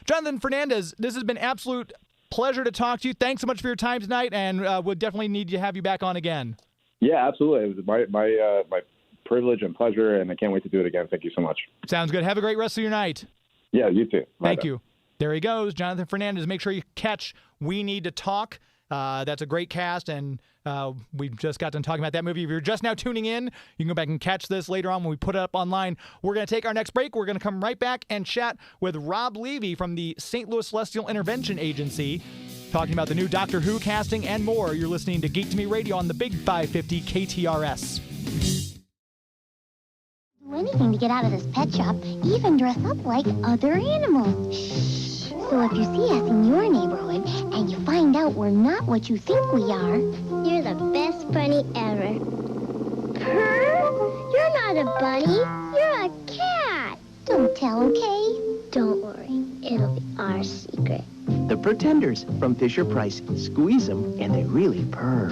Speaker 2: Johnathan Fernández, this has been absolute pleasure to talk to you. Thanks so much for your time tonight, and we'll definitely need to have you back on again.
Speaker 3: Yeah, absolutely. It was my privilege and pleasure, and I can't wait to do it again. Thank you so much.
Speaker 2: Sounds good. Have a great rest of your night.
Speaker 3: Yeah, you too.
Speaker 2: Thank you. There he goes, Johnathan Fernández. Make sure you catch We Need to Talk. That's a great cast, and we just got done talking about that movie. If you're just now tuning in, you can go back and catch this later on when we put it up online. We're going to take our next break. We're going to come right back and chat with Rob Levy from the St. Louis Celestial Intervention Agency, talking about the new Doctor Who casting and more. You're listening to Geek to Me Radio on the Big 550 KTRS.
Speaker 5: Do anything to get out of this pet shop, even dress up like other animals. Shh. So if you see us in your neighborhood and you find out we're not what you think we are, you're the best bunny ever. Purr? You're not a bunny. You're a cat. Don't tell, okay? Don't worry. It'll be our secret.
Speaker 12: The Pretenders from Fisher-Price. Squeeze them, and they really purr.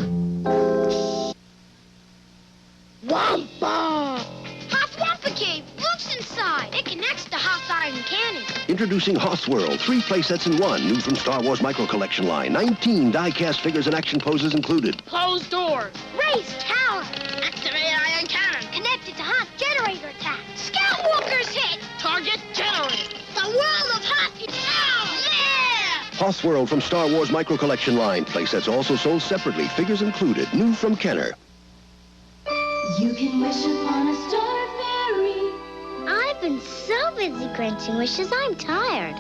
Speaker 5: Wampa! Hop Wampa Cave! Luke's inside! It connects to Hop's Iron Cannon.
Speaker 13: Introducing Hoss World. 3 play sets in 1. New from Star Wars Micro Collection line. 19 die-cast figures and action poses included.
Speaker 5: Closed doors. Race Tower. Activate Iron Cannon. Connected to Hop's generator attack. Scoutwalker's hit. Target generated. The world of Hop is now! Yeah!
Speaker 13: Hoss World from Star Wars Micro Collection line. Play sets also sold separately. Figures included. New from Kenner.
Speaker 14: You can wish upon a star fairy.
Speaker 5: I've been so busy granting wishes, I'm tired.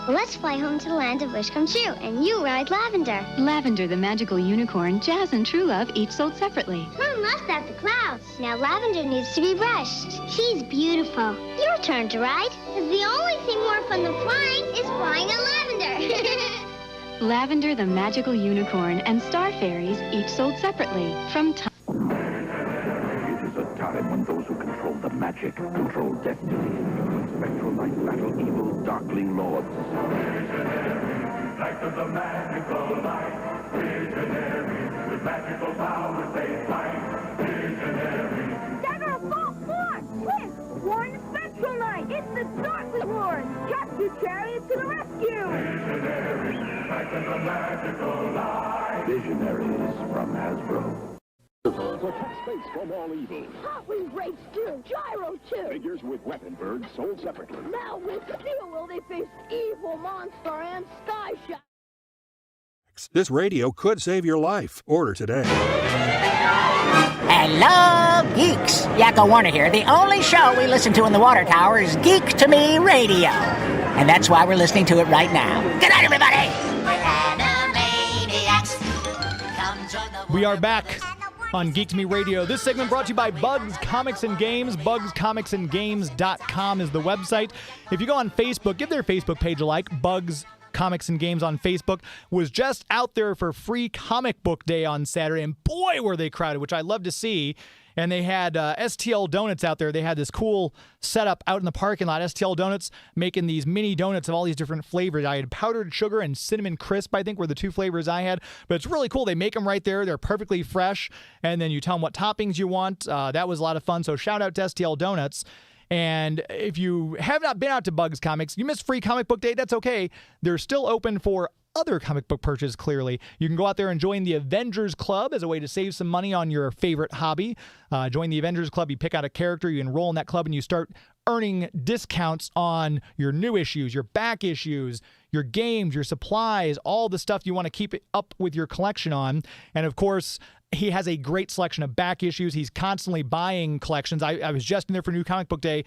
Speaker 5: Well, let's fly home to the land of wish come true, and you ride Lavender.
Speaker 6: Lavender, the magical unicorn, Jazz and True Love, each sold separately.
Speaker 5: Mom left at the clouds. Now Lavender needs to be brushed. She's beautiful. Your turn to ride. Because the only thing more fun than flying is flying a Lavender.
Speaker 6: Lavender, the magical unicorn, and Star Fairies, each sold separately. From time.
Speaker 7: It is a time when those who control the magic control destiny. When spectral light battle evil darkling lords.
Speaker 1: Light of the magical light. Visionary. With magical powers they fight. Visionary.
Speaker 15: Dagger of Fall Force! Quick! Warn Spectral Knight! It's the Darkling Lord! Just your chariots to the rescue!
Speaker 1: Visionary. Light of the magical light.
Speaker 7: Visionaries from Hasbro.
Speaker 16: Protect space from all evil.
Speaker 15: Hot Wing Rage 2! Gyro 2!
Speaker 16: Figures with weapon birds sold separately.
Speaker 15: Now with Steel will they face Evil Monster and Sky Shot.
Speaker 17: This radio could save your life. Order today. Hello, geeks. Yakko Warner here. The only show we listen to in the water tower is Geek to Me Radio. And that's why we're listening to it right now. Good night, everybody.
Speaker 2: We are back on Geek to Me Radio. This segment brought to you by Bugs Comics and Games. BugsComicsandGames.com is the website. If you go on Facebook, give their Facebook page a like. Bugs Comics and Games on Facebook was just out there for free comic book day on Saturday, and boy, were they crowded, which I love to see. And they had STL Donuts out there. They had this cool setup out in the parking lot. STL Donuts making these mini donuts of all these different flavors. I had powdered sugar and cinnamon crisp, I think, were the two flavors I had. But it's really cool. They make them right there. They're perfectly fresh. And then you tell them what toppings you want. That was a lot of fun. So shout out to STL Donuts. And if you have not been out to Bugs Comics, you missed free comic book day, that's okay. They're still open for other comic book purchase, clearly. You can go out there and join the Avengers Club as a way to save some money on your favorite hobby. Join the Avengers Club. You pick out a character, you enroll in that club, and you start earning discounts on your new issues, your back issues, your games, your supplies, all the stuff you want to keep it up with your collection on. And, of course, he has a great selection of back issues. He's constantly buying collections. I was just in there for New Comic Book Day.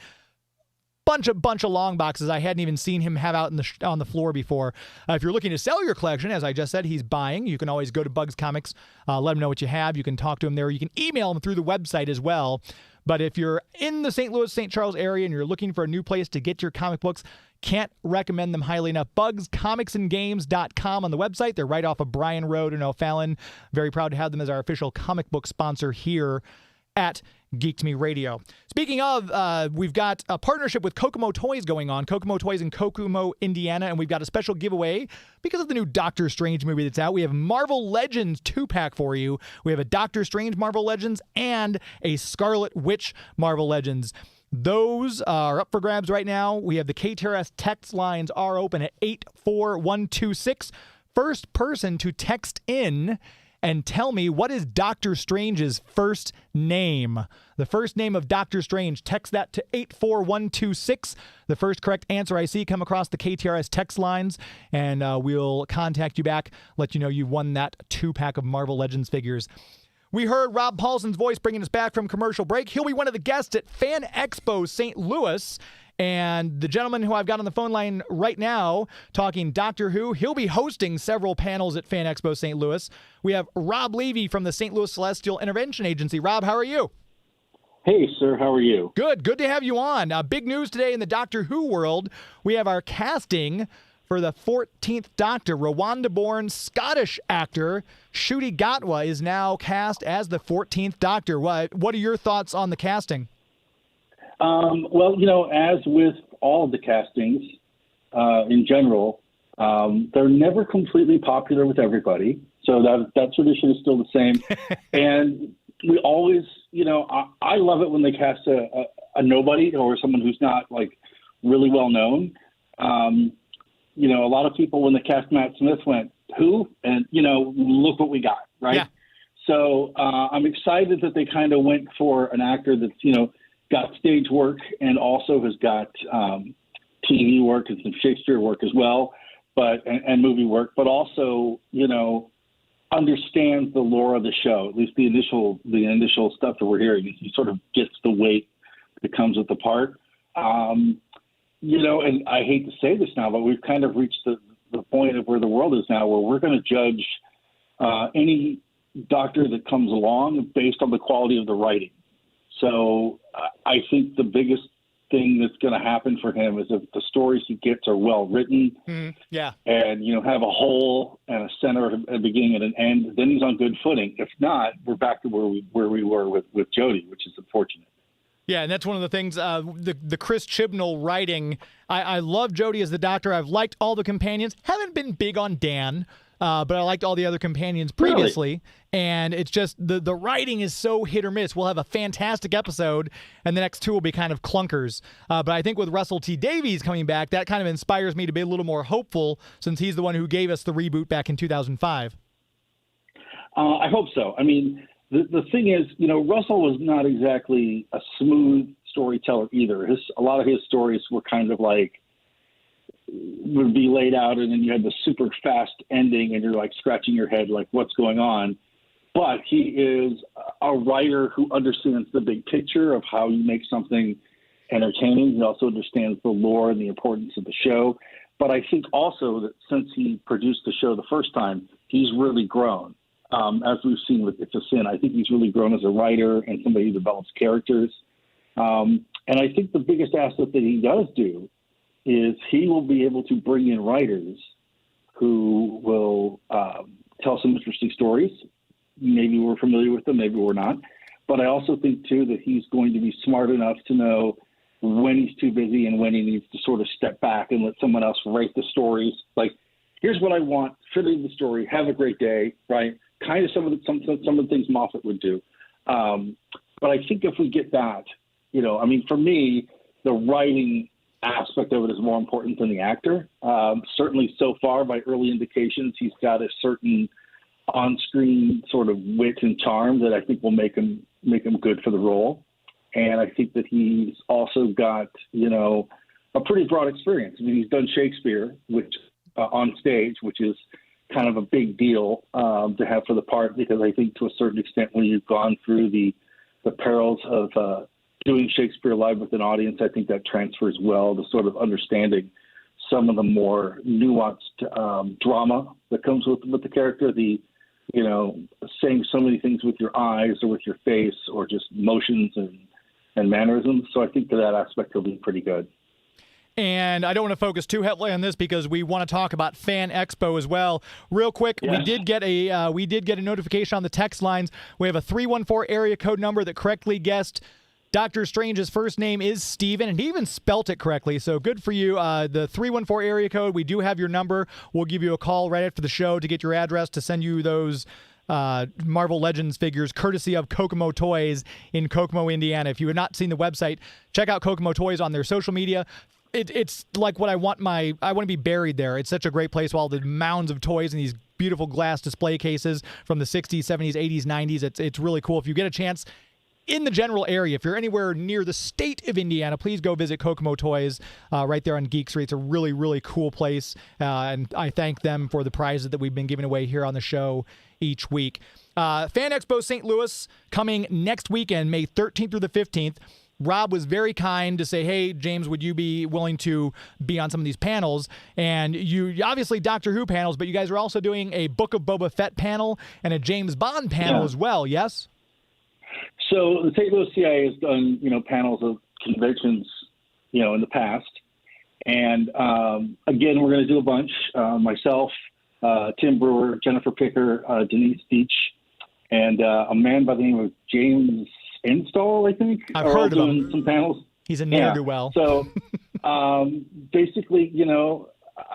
Speaker 2: Bunch of long boxes I hadn't even seen him have out on the floor before. If you're looking to sell your collection, as I just said, he's buying. You can always go to Bugs Comics, let him know what you have. You can talk to him there. You can email him through the website as well. But if you're in the St. Louis, St. Charles area and you're looking for a new place to get your comic books, can't recommend them highly enough. BugsComicsandGames.com on the website. They're right off of Bryan Road in O'Fallon. Very proud to have them as our official comic book sponsor here at Geek to Me Radio. Speaking of, we've got a partnership with Kokomo Toys going on. Kokomo Toys in Kokomo, Indiana, and we've got a special giveaway because of the new Doctor Strange movie that's out. We have Marvel Legends 2-pack for you. We have a Doctor Strange Marvel Legends and a Scarlet Witch Marvel Legends. Those are up for grabs right now. We have the KTRS text lines are open at 84126. First person to text in and tell me what is Doctor Strange's first name. The first name of Doctor Strange. Text that to 84126. The first correct answer I see come across the KTRS text lines, and we'll contact you back, let you know you won that 2-pack of Marvel Legends figures. We heard Rob Paulson's voice bringing us back from commercial break. He'll be one of the guests at Fan Expo St. Louis. And the gentleman who I've got on the phone line right now talking Doctor Who, he'll be hosting several panels at Fan Expo St. Louis. We have Rob Levy from the St. Louis Celestial Intervention Agency. Rob, how are you?
Speaker 18: Hey, sir. How are you?
Speaker 2: Good. Good to have you on. Big news today in the Doctor Who world. We have our casting for the 14th Doctor. Rwanda-born Scottish actor Ncuti Gatwa is now cast as the 14th Doctor. What are your thoughts on the casting?
Speaker 18: Well, as with all of the castings in general, they're never completely popular with everybody. So that tradition is still the same. And we always, I love it when they cast a nobody or someone who's not like really well known. A lot of people when they cast Matt Smith went, who? And, look what we got, right? Yeah. So I'm excited that they kind of went for an actor that's, got stage work and also has got TV work and some Shakespeare work as well, and movie work, but also, understands the lore of the show, at least the initial stuff that we're hearing. He sort of gets the weight that comes with the part. And I hate to say this now, but we've kind of reached the point of where the world is now, where we're going to judge any doctor that comes along based on the quality of the writing. So I think the biggest thing that's going to happen for him is if the stories he gets are well written, and have a whole and a center, a beginning and an end, then he's on good footing. If not, we're back to where we were with Jodie, which is unfortunate.
Speaker 2: Yeah, and that's one of the things, the Chris Chibnall writing. I love Jodie as the Doctor. I've liked all the companions. Haven't been big on Dan, but I liked all the other companions previously. Really? And it's just the writing is so hit or miss. We'll have a fantastic episode, and the next two will be kind of clunkers. But I think with Russell T. Davies coming back, that kind of inspires me to be a little more hopeful since he's the one who gave us the reboot back in 2005.
Speaker 18: I hope so. I mean, the thing is, Russell was not exactly a smooth storyteller either. A lot of his stories were kind of like, would be laid out and then you had the super fast ending and you're like scratching your head like what's going on. But he is a writer who understands the big picture of how you make something entertaining. He also understands the lore and the importance of the show. But I think also that since he produced the show the first time, he's really grown. As we've seen with It's a Sin, I think he's really grown as a writer and somebody who develops characters. And I think the biggest asset that he does do is he will be able to bring in writers who will tell some interesting stories. Maybe we're familiar with them, maybe we're not. But I also think, too, that he's going to be smart enough to know when he's too busy and when he needs to sort of step back and let someone else write the stories. Like, here's what I want, fit in the story, have a great day, right? Kind of some of the things Moffat would do. But I think if we get that, for me, the writing aspect of it is more important than the actor. Certainly so far, by early indications, he's got a certain on-screen sort of wit and charm that I think will make him good for the role. And I think that he's also got, a pretty broad experience. I mean, he's done Shakespeare, which on stage, which is kind of a big deal to have for the part, because I think to a certain extent when you've gone through the perils of doing Shakespeare live with an audience, I think that transfers well to sort of understanding some of the more nuanced drama that comes with the character, saying so many things with your eyes or with your face or just motions and mannerisms. So I think to that aspect he'll be pretty good.
Speaker 2: And I don't want to focus too heavily on this because we want to talk about Fan Expo as well. Real quick, yes. we did get a notification on the text lines. We have a 314 area code number that correctly guessed Doctor Strange's first name is Steven, and he even spelt it correctly, so good for you. The 314 area code, we do have your number. We'll give you a call right after the show to get your address to send you those Marvel Legends figures, courtesy of Kokomo Toys in Kokomo, Indiana. If you have not seen the website, check out Kokomo Toys on their social media. It's like what I want to be buried there. It's such a great place with all the mounds of toys and these beautiful glass display cases from the 60s, 70s, 80s, 90s. It's really cool. If you get a chance in the general area, if you're anywhere near the state of Indiana, please go visit Kokomo Toys right there on Geek Street. It's a really, really cool place, and I thank them for the prizes that we've been giving away here on the show each week. Fan Expo St. Louis coming next weekend, May 13th through the 15th. Rob was very kind to say, hey, James, would you be willing to be on some of these panels? And you obviously Doctor Who panels, but you guys are also doing a Book of Boba Fett panel and a James Bond panel as well, yes?
Speaker 18: So the St. Louis CIA has done, panels of conventions, in the past. And again, we're going to do a bunch. Myself, Tim Brewer, Jennifer Picker, Denise Deach, and a man by the name of James Install, I think.
Speaker 2: I've heard of
Speaker 18: him. Some panels.
Speaker 2: He's a ne'er-do-well.
Speaker 18: So basically,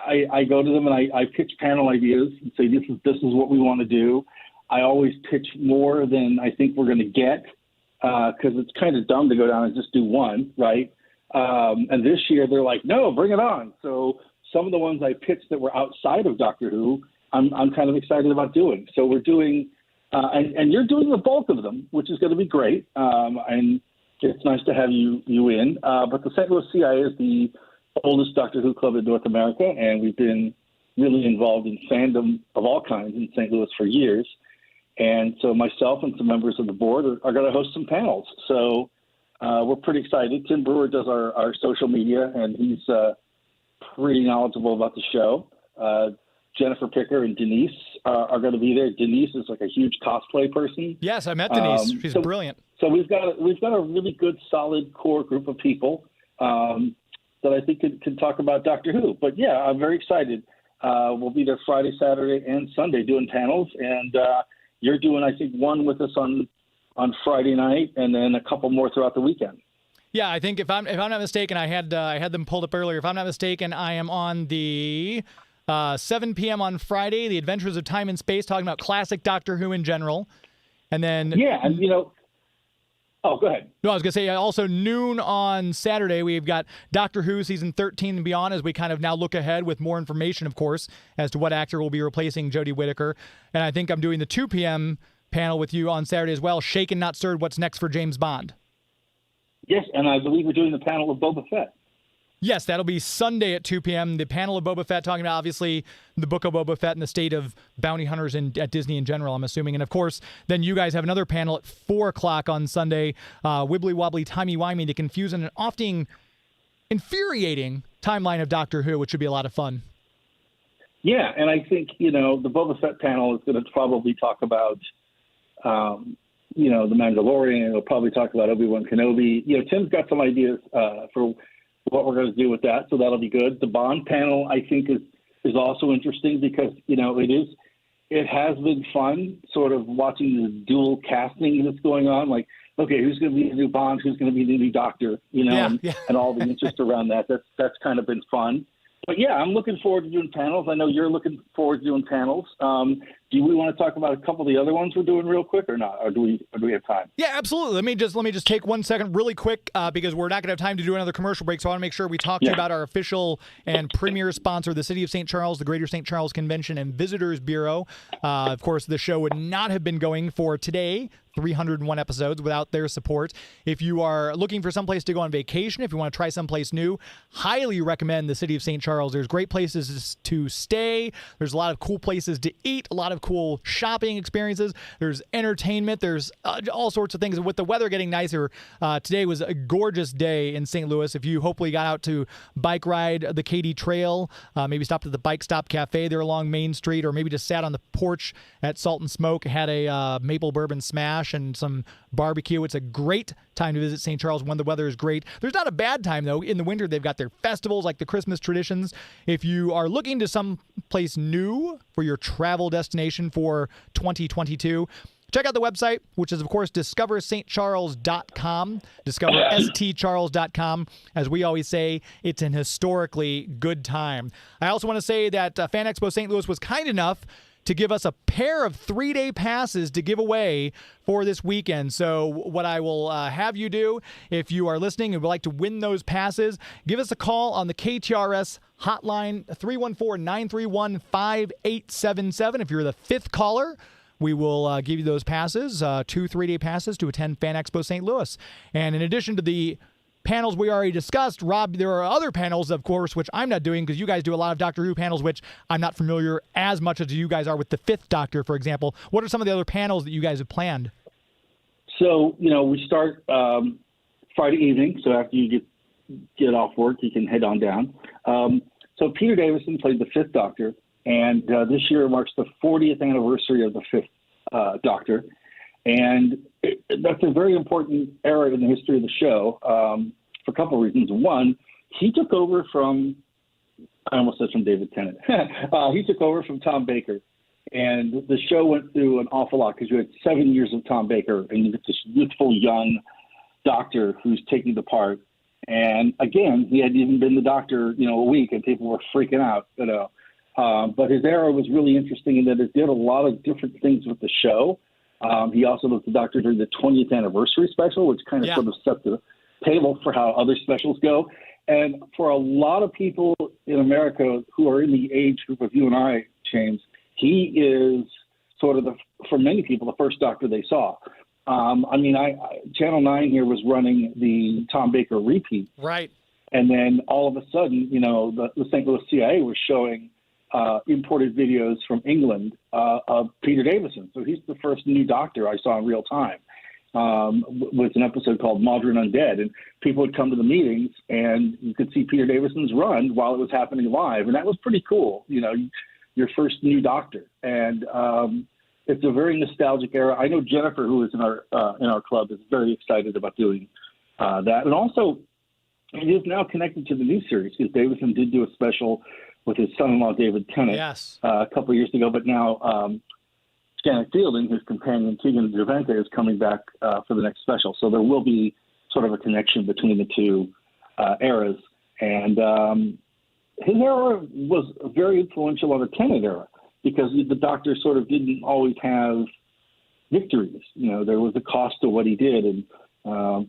Speaker 18: I go to them and I pitch panel ideas and say, this is what we want to do. I always pitch more than I think we're going to get because it's kind of dumb to go down and just do one, right? And this year they're like, no, bring it on. So some of the ones I pitched that were outside of Doctor Who, I'm kind of excited about doing. So we're doing, and you're doing the bulk of them, which is going to be great. And it's nice to have you in. But the St. Louis CIA is the oldest Doctor Who club in North America, and we've been really involved in fandom of all kinds in St. Louis for years. And so myself and some members of the board are going to host some panels. So we're pretty excited. Tim Brewer does our social media, and he's pretty knowledgeable about the show. Jennifer Picker and Denise are going to be there. Denise is like a huge cosplay person.
Speaker 2: Yes, I met Denise. She's brilliant. So
Speaker 18: we've got a really good, solid core group of people that I think can talk about Doctor Who. But yeah, I'm very excited. We'll be there Friday, Saturday, and Sunday doing panels, and you're doing, I think, one with us on Friday night, and then a couple more throughout the weekend.
Speaker 2: Yeah, I think if I'm not mistaken, I had them pulled up earlier. If I'm not mistaken, I am on the 7 p.m. on Friday, The Adventures of Time and Space, talking about classic Doctor Who in general, and then
Speaker 18: and oh, go ahead.
Speaker 2: No, I was going to say also noon on Saturday, we've got Doctor Who Season 13 and beyond as we kind of now look ahead with more information, of course, as to what actor will be replacing Jodie Whittaker. And I think I'm doing the 2 p.m. panel with you on Saturday as well, Shaken Not Stirred, What's Next for James Bond.
Speaker 18: Yes, and I believe we're doing the panel of Boba Fett.
Speaker 2: Yes, that'll be Sunday at 2 p.m. The panel of Boba Fett, talking about, obviously, the book of Boba Fett and the state of bounty hunters at Disney in general, I'm assuming. And, of course, then you guys have another panel at 4 o'clock on Sunday, Wibbly Wobbly Timey Wimey, the confusing and often infuriating timeline of Doctor Who, which should be a lot of fun.
Speaker 18: Yeah, and I think, the Boba Fett panel is going to probably talk about, the Mandalorian. It'll probably talk about Obi-Wan Kenobi. Tim's got some ideas for what we're going to do with that, so that'll be good. The Bond panel, I think, is also interesting because, it has been fun sort of watching the dual casting that's going on. Like, okay, who's going to be the new Bond? Who's going to be the new Doctor? And all the interest around that. That's kind of been fun. But, yeah, I'm looking forward to doing panels. I know you're looking forward to doing panels. Do we want to talk about a couple of the other ones we're doing real quick or not? Or do we have time?
Speaker 2: Yeah, absolutely. Let me just take 1 second really quick because we're not going to have time to do another commercial break. So I want to make sure we talk to you about our official and premier sponsor, the City of St. Charles, the Greater St. Charles Convention and Visitors Bureau. Of course, the show would not have been going for today, 301 episodes, without their support. If you are looking for someplace to go on vacation, if you want to try someplace new, highly recommend the City of St. Charles. There's great places to stay. There's a lot of cool places to eat, a lot of cool shopping experiences. There's entertainment. There's all sorts of things. With the weather getting nicer, today was a gorgeous day in St. Louis. If you hopefully got out to bike ride the Katy Trail, maybe stopped at the Bike Stop Cafe there along Main Street, or maybe just sat on the porch at Salt and Smoke, had a maple bourbon smash and some barbecue. It's a great time to visit St. Charles when the weather is great. There's not a bad time, though. In the winter, they've got their festivals like the Christmas traditions. If you are looking to some place new for your travel destination for 2022, check out the website, which is, of course, discoverstcharles.com, discoverstcharles.com. As we always say, it's an historically good time. I also want to say that Fan Expo St. Louis was kind enough to give us a pair of 3-day passes to give away for this weekend. So what I will have you do, if you are listening and would like to win those passes, give us a call on the KTRS hotline, 314-931-5877. If you're the 5th caller, we will give you those passes, 2 3-day passes to attend Fan Expo St. Louis. And in addition to the panels we already discussed, Rob, there are other panels, of course, which I'm not doing because you guys do a lot of Doctor Who panels, which I'm not familiar as much as you guys are with the 5th Doctor, for example. What are some of the other panels that you guys have planned?
Speaker 18: So, we start Friday evening. So after you get off work, you can head on down. So Peter Davison played the 5th Doctor, and this year marks the 40th anniversary of the 5th Doctor. And that's a very important era in the history of the show for a couple of reasons. One, he took over from, I almost said from David Tennant. He took over from Tom Baker. And the show went through an awful lot because you had 7 years of Tom Baker and you get this youthful young doctor who's taking the part. And again, he hadn't even been the Doctor, a week, and people were freaking out, But his era was really interesting in that it did a lot of different things with the show. He also was the Doctor during the 20th anniversary special, which kind of sort of set the table for how other specials go. And for a lot of people in America who are in the age group of you and I, James, he is sort of, for many people, the first Doctor they saw. Channel 9 here was running the Tom Baker repeat.
Speaker 2: Right.
Speaker 18: And then all of a sudden, the St. Louis CIA was showing imported videos from England of Peter Davison. So he's the first new Doctor I saw in real time with an episode called Modern Undead. And people would come to the meetings and you could see Peter Davison's run while it was happening live. And that was pretty cool, your first new Doctor. And it's a very nostalgic era. I know Jennifer, who is in our club, is very excited about doing that. And also, it is now connected to the new series because Davison did do a special with his son-in-law, David Tennant, a couple of years ago. But now Janet Fielding, his companion, Tegan Gervais, is coming back for the next special. So there will be sort of a connection between the two eras. And his era was very influential on the Tennant era because the Doctor sort of didn't always have victories. There was a cost to what he did, and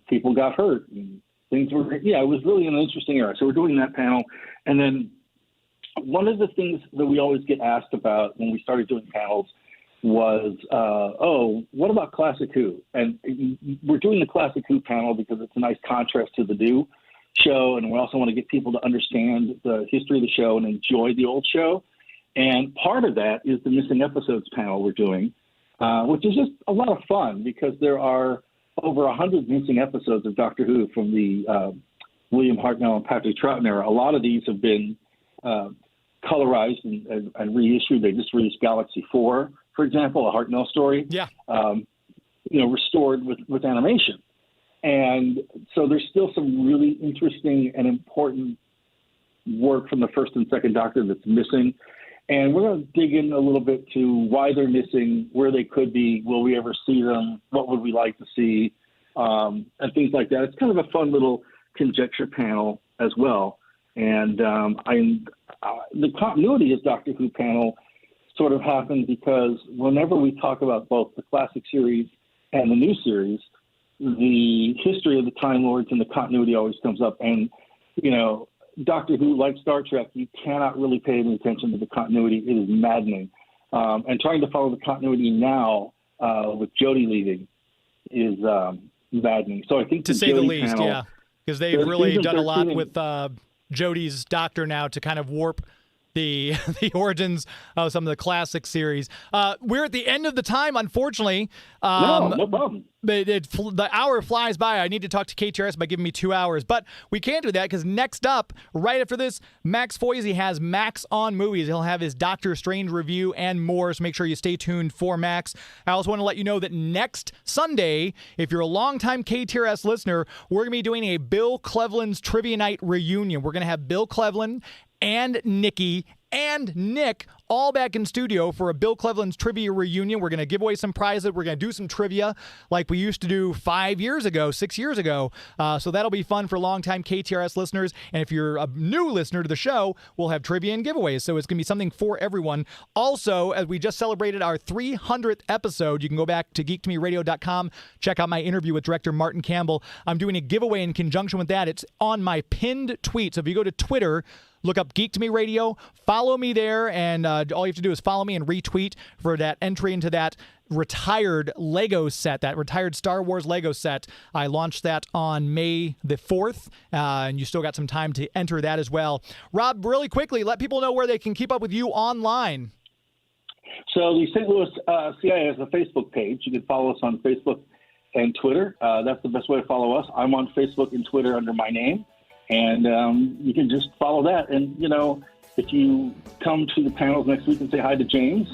Speaker 18: people got hurt. And things were, it was really an interesting era. So we're doing that panel. And then one of the things that we always get asked about when we started doing panels was, what about Classic Who? And we're doing the Classic Who panel because it's a nice contrast to the new. show, and we also want to get people to understand the history of the show and enjoy the old show. And part of that is the Missing Episodes panel we're doing, which is just a lot of fun because there are over 100 missing episodes of Doctor Who from the William Hartnell and Patrick Troughton era. A lot of these have been colorized and reissued. They just released Galaxy 4, for example, a Hartnell story.
Speaker 2: Yeah.
Speaker 18: Restored with animation. And so there's still some really interesting and important work from the first and second Doctor that's missing. And we're going to dig in a little bit to why they're missing, where they could be, will we ever see them, what would we like to see, and things like that. It's kind of a fun little conjecture panel as well. And the continuity of Doctor Who panel sort of happened because whenever we talk about both the classic series and the new series, the history of the Time Lords and the continuity always comes up. And, Doctor Who, like Star Trek, you cannot really pay any attention to the continuity. It is maddening. And trying to follow the continuity now with Jodie leaving is maddening. So I think
Speaker 2: to say the least,
Speaker 18: panel,
Speaker 2: yeah, because they've really done a lot with Jodie's Doctor now to kind of warp the origins of some of the classic series. We're at the end of the time, unfortunately.
Speaker 18: No problem.
Speaker 2: The hour flies by. I need to talk to KTRS by giving me 2 hours, but we can't do that because next up, right after this, Max Foisey has Max on Movies. He'll have his Doctor Strange review and more, so make sure you stay tuned for Max. I also want to let you know that next Sunday, if you're a longtime KTRS listener, we're going to be doing a Bill Cleveland's Trivia Night reunion. We're going to have Bill Cleveland and Nikki and Nick all back in studio for a Bill Cleveland's trivia reunion. We're going to give away some prizes. We're going to do some trivia like we used to do 6 years ago. So that'll be fun for longtime KTRS listeners. And if you're a new listener to the show, we'll have trivia and giveaways. So it's going to be something for everyone. Also, as we just celebrated our 300th episode, you can go back to geektomeradio.com, check out my interview with director Martin Campbell. I'm doing a giveaway in conjunction with that. It's on my pinned tweet. So if you go to Twitter, look up Geek to Me Radio, follow me there, and all you have to do is follow me and retweet for that entry into that retired Lego set, that retired Star Wars Lego set. I launched that on May the 4th, and you still got some time to enter that as well. Rob, really quickly, let people know where they can keep up with you online.
Speaker 18: So the St. Louis CIA has a Facebook page. You can follow us on Facebook and Twitter. That's the best way to follow us. I'm on Facebook and Twitter under my name. And you can just follow that. And, if you come to the panels next week and say hi to James,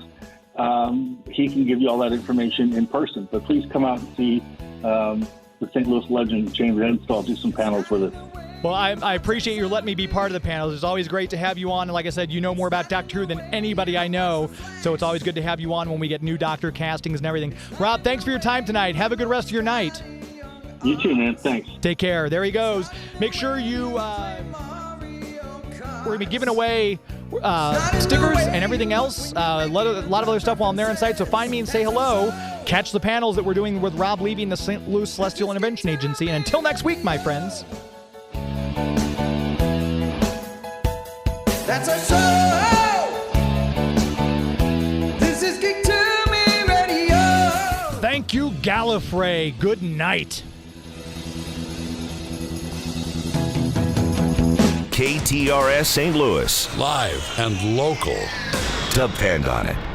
Speaker 18: he can give you all that information in person. But please come out and see the St. Louis legend, James Redstall, do some panels with us.
Speaker 2: Well, I appreciate you letting me be part of the panels. It's always great to have you on. And like I said, you know more about Doctor Who than anybody I know. So it's always good to have you on when we get new Doctor castings and everything. Rob, thanks for your time tonight. Have a good rest of your night.
Speaker 18: You too, man. Thanks.
Speaker 2: Take care. There he goes. Make sure you... we're going to be giving away stickers and everything else. A lot of other stuff while I'm there on site. So find me and say hello. Catch the panels that we're doing with Rob Levy and the St. Louis Celestial Intervention Agency. And until next week, my friends.
Speaker 1: That's our show. This is Geek to Me Radio.
Speaker 2: Thank you, Gallifrey. Good night.
Speaker 19: KTRS St. Louis.
Speaker 20: Live and local.
Speaker 19: Depend on it.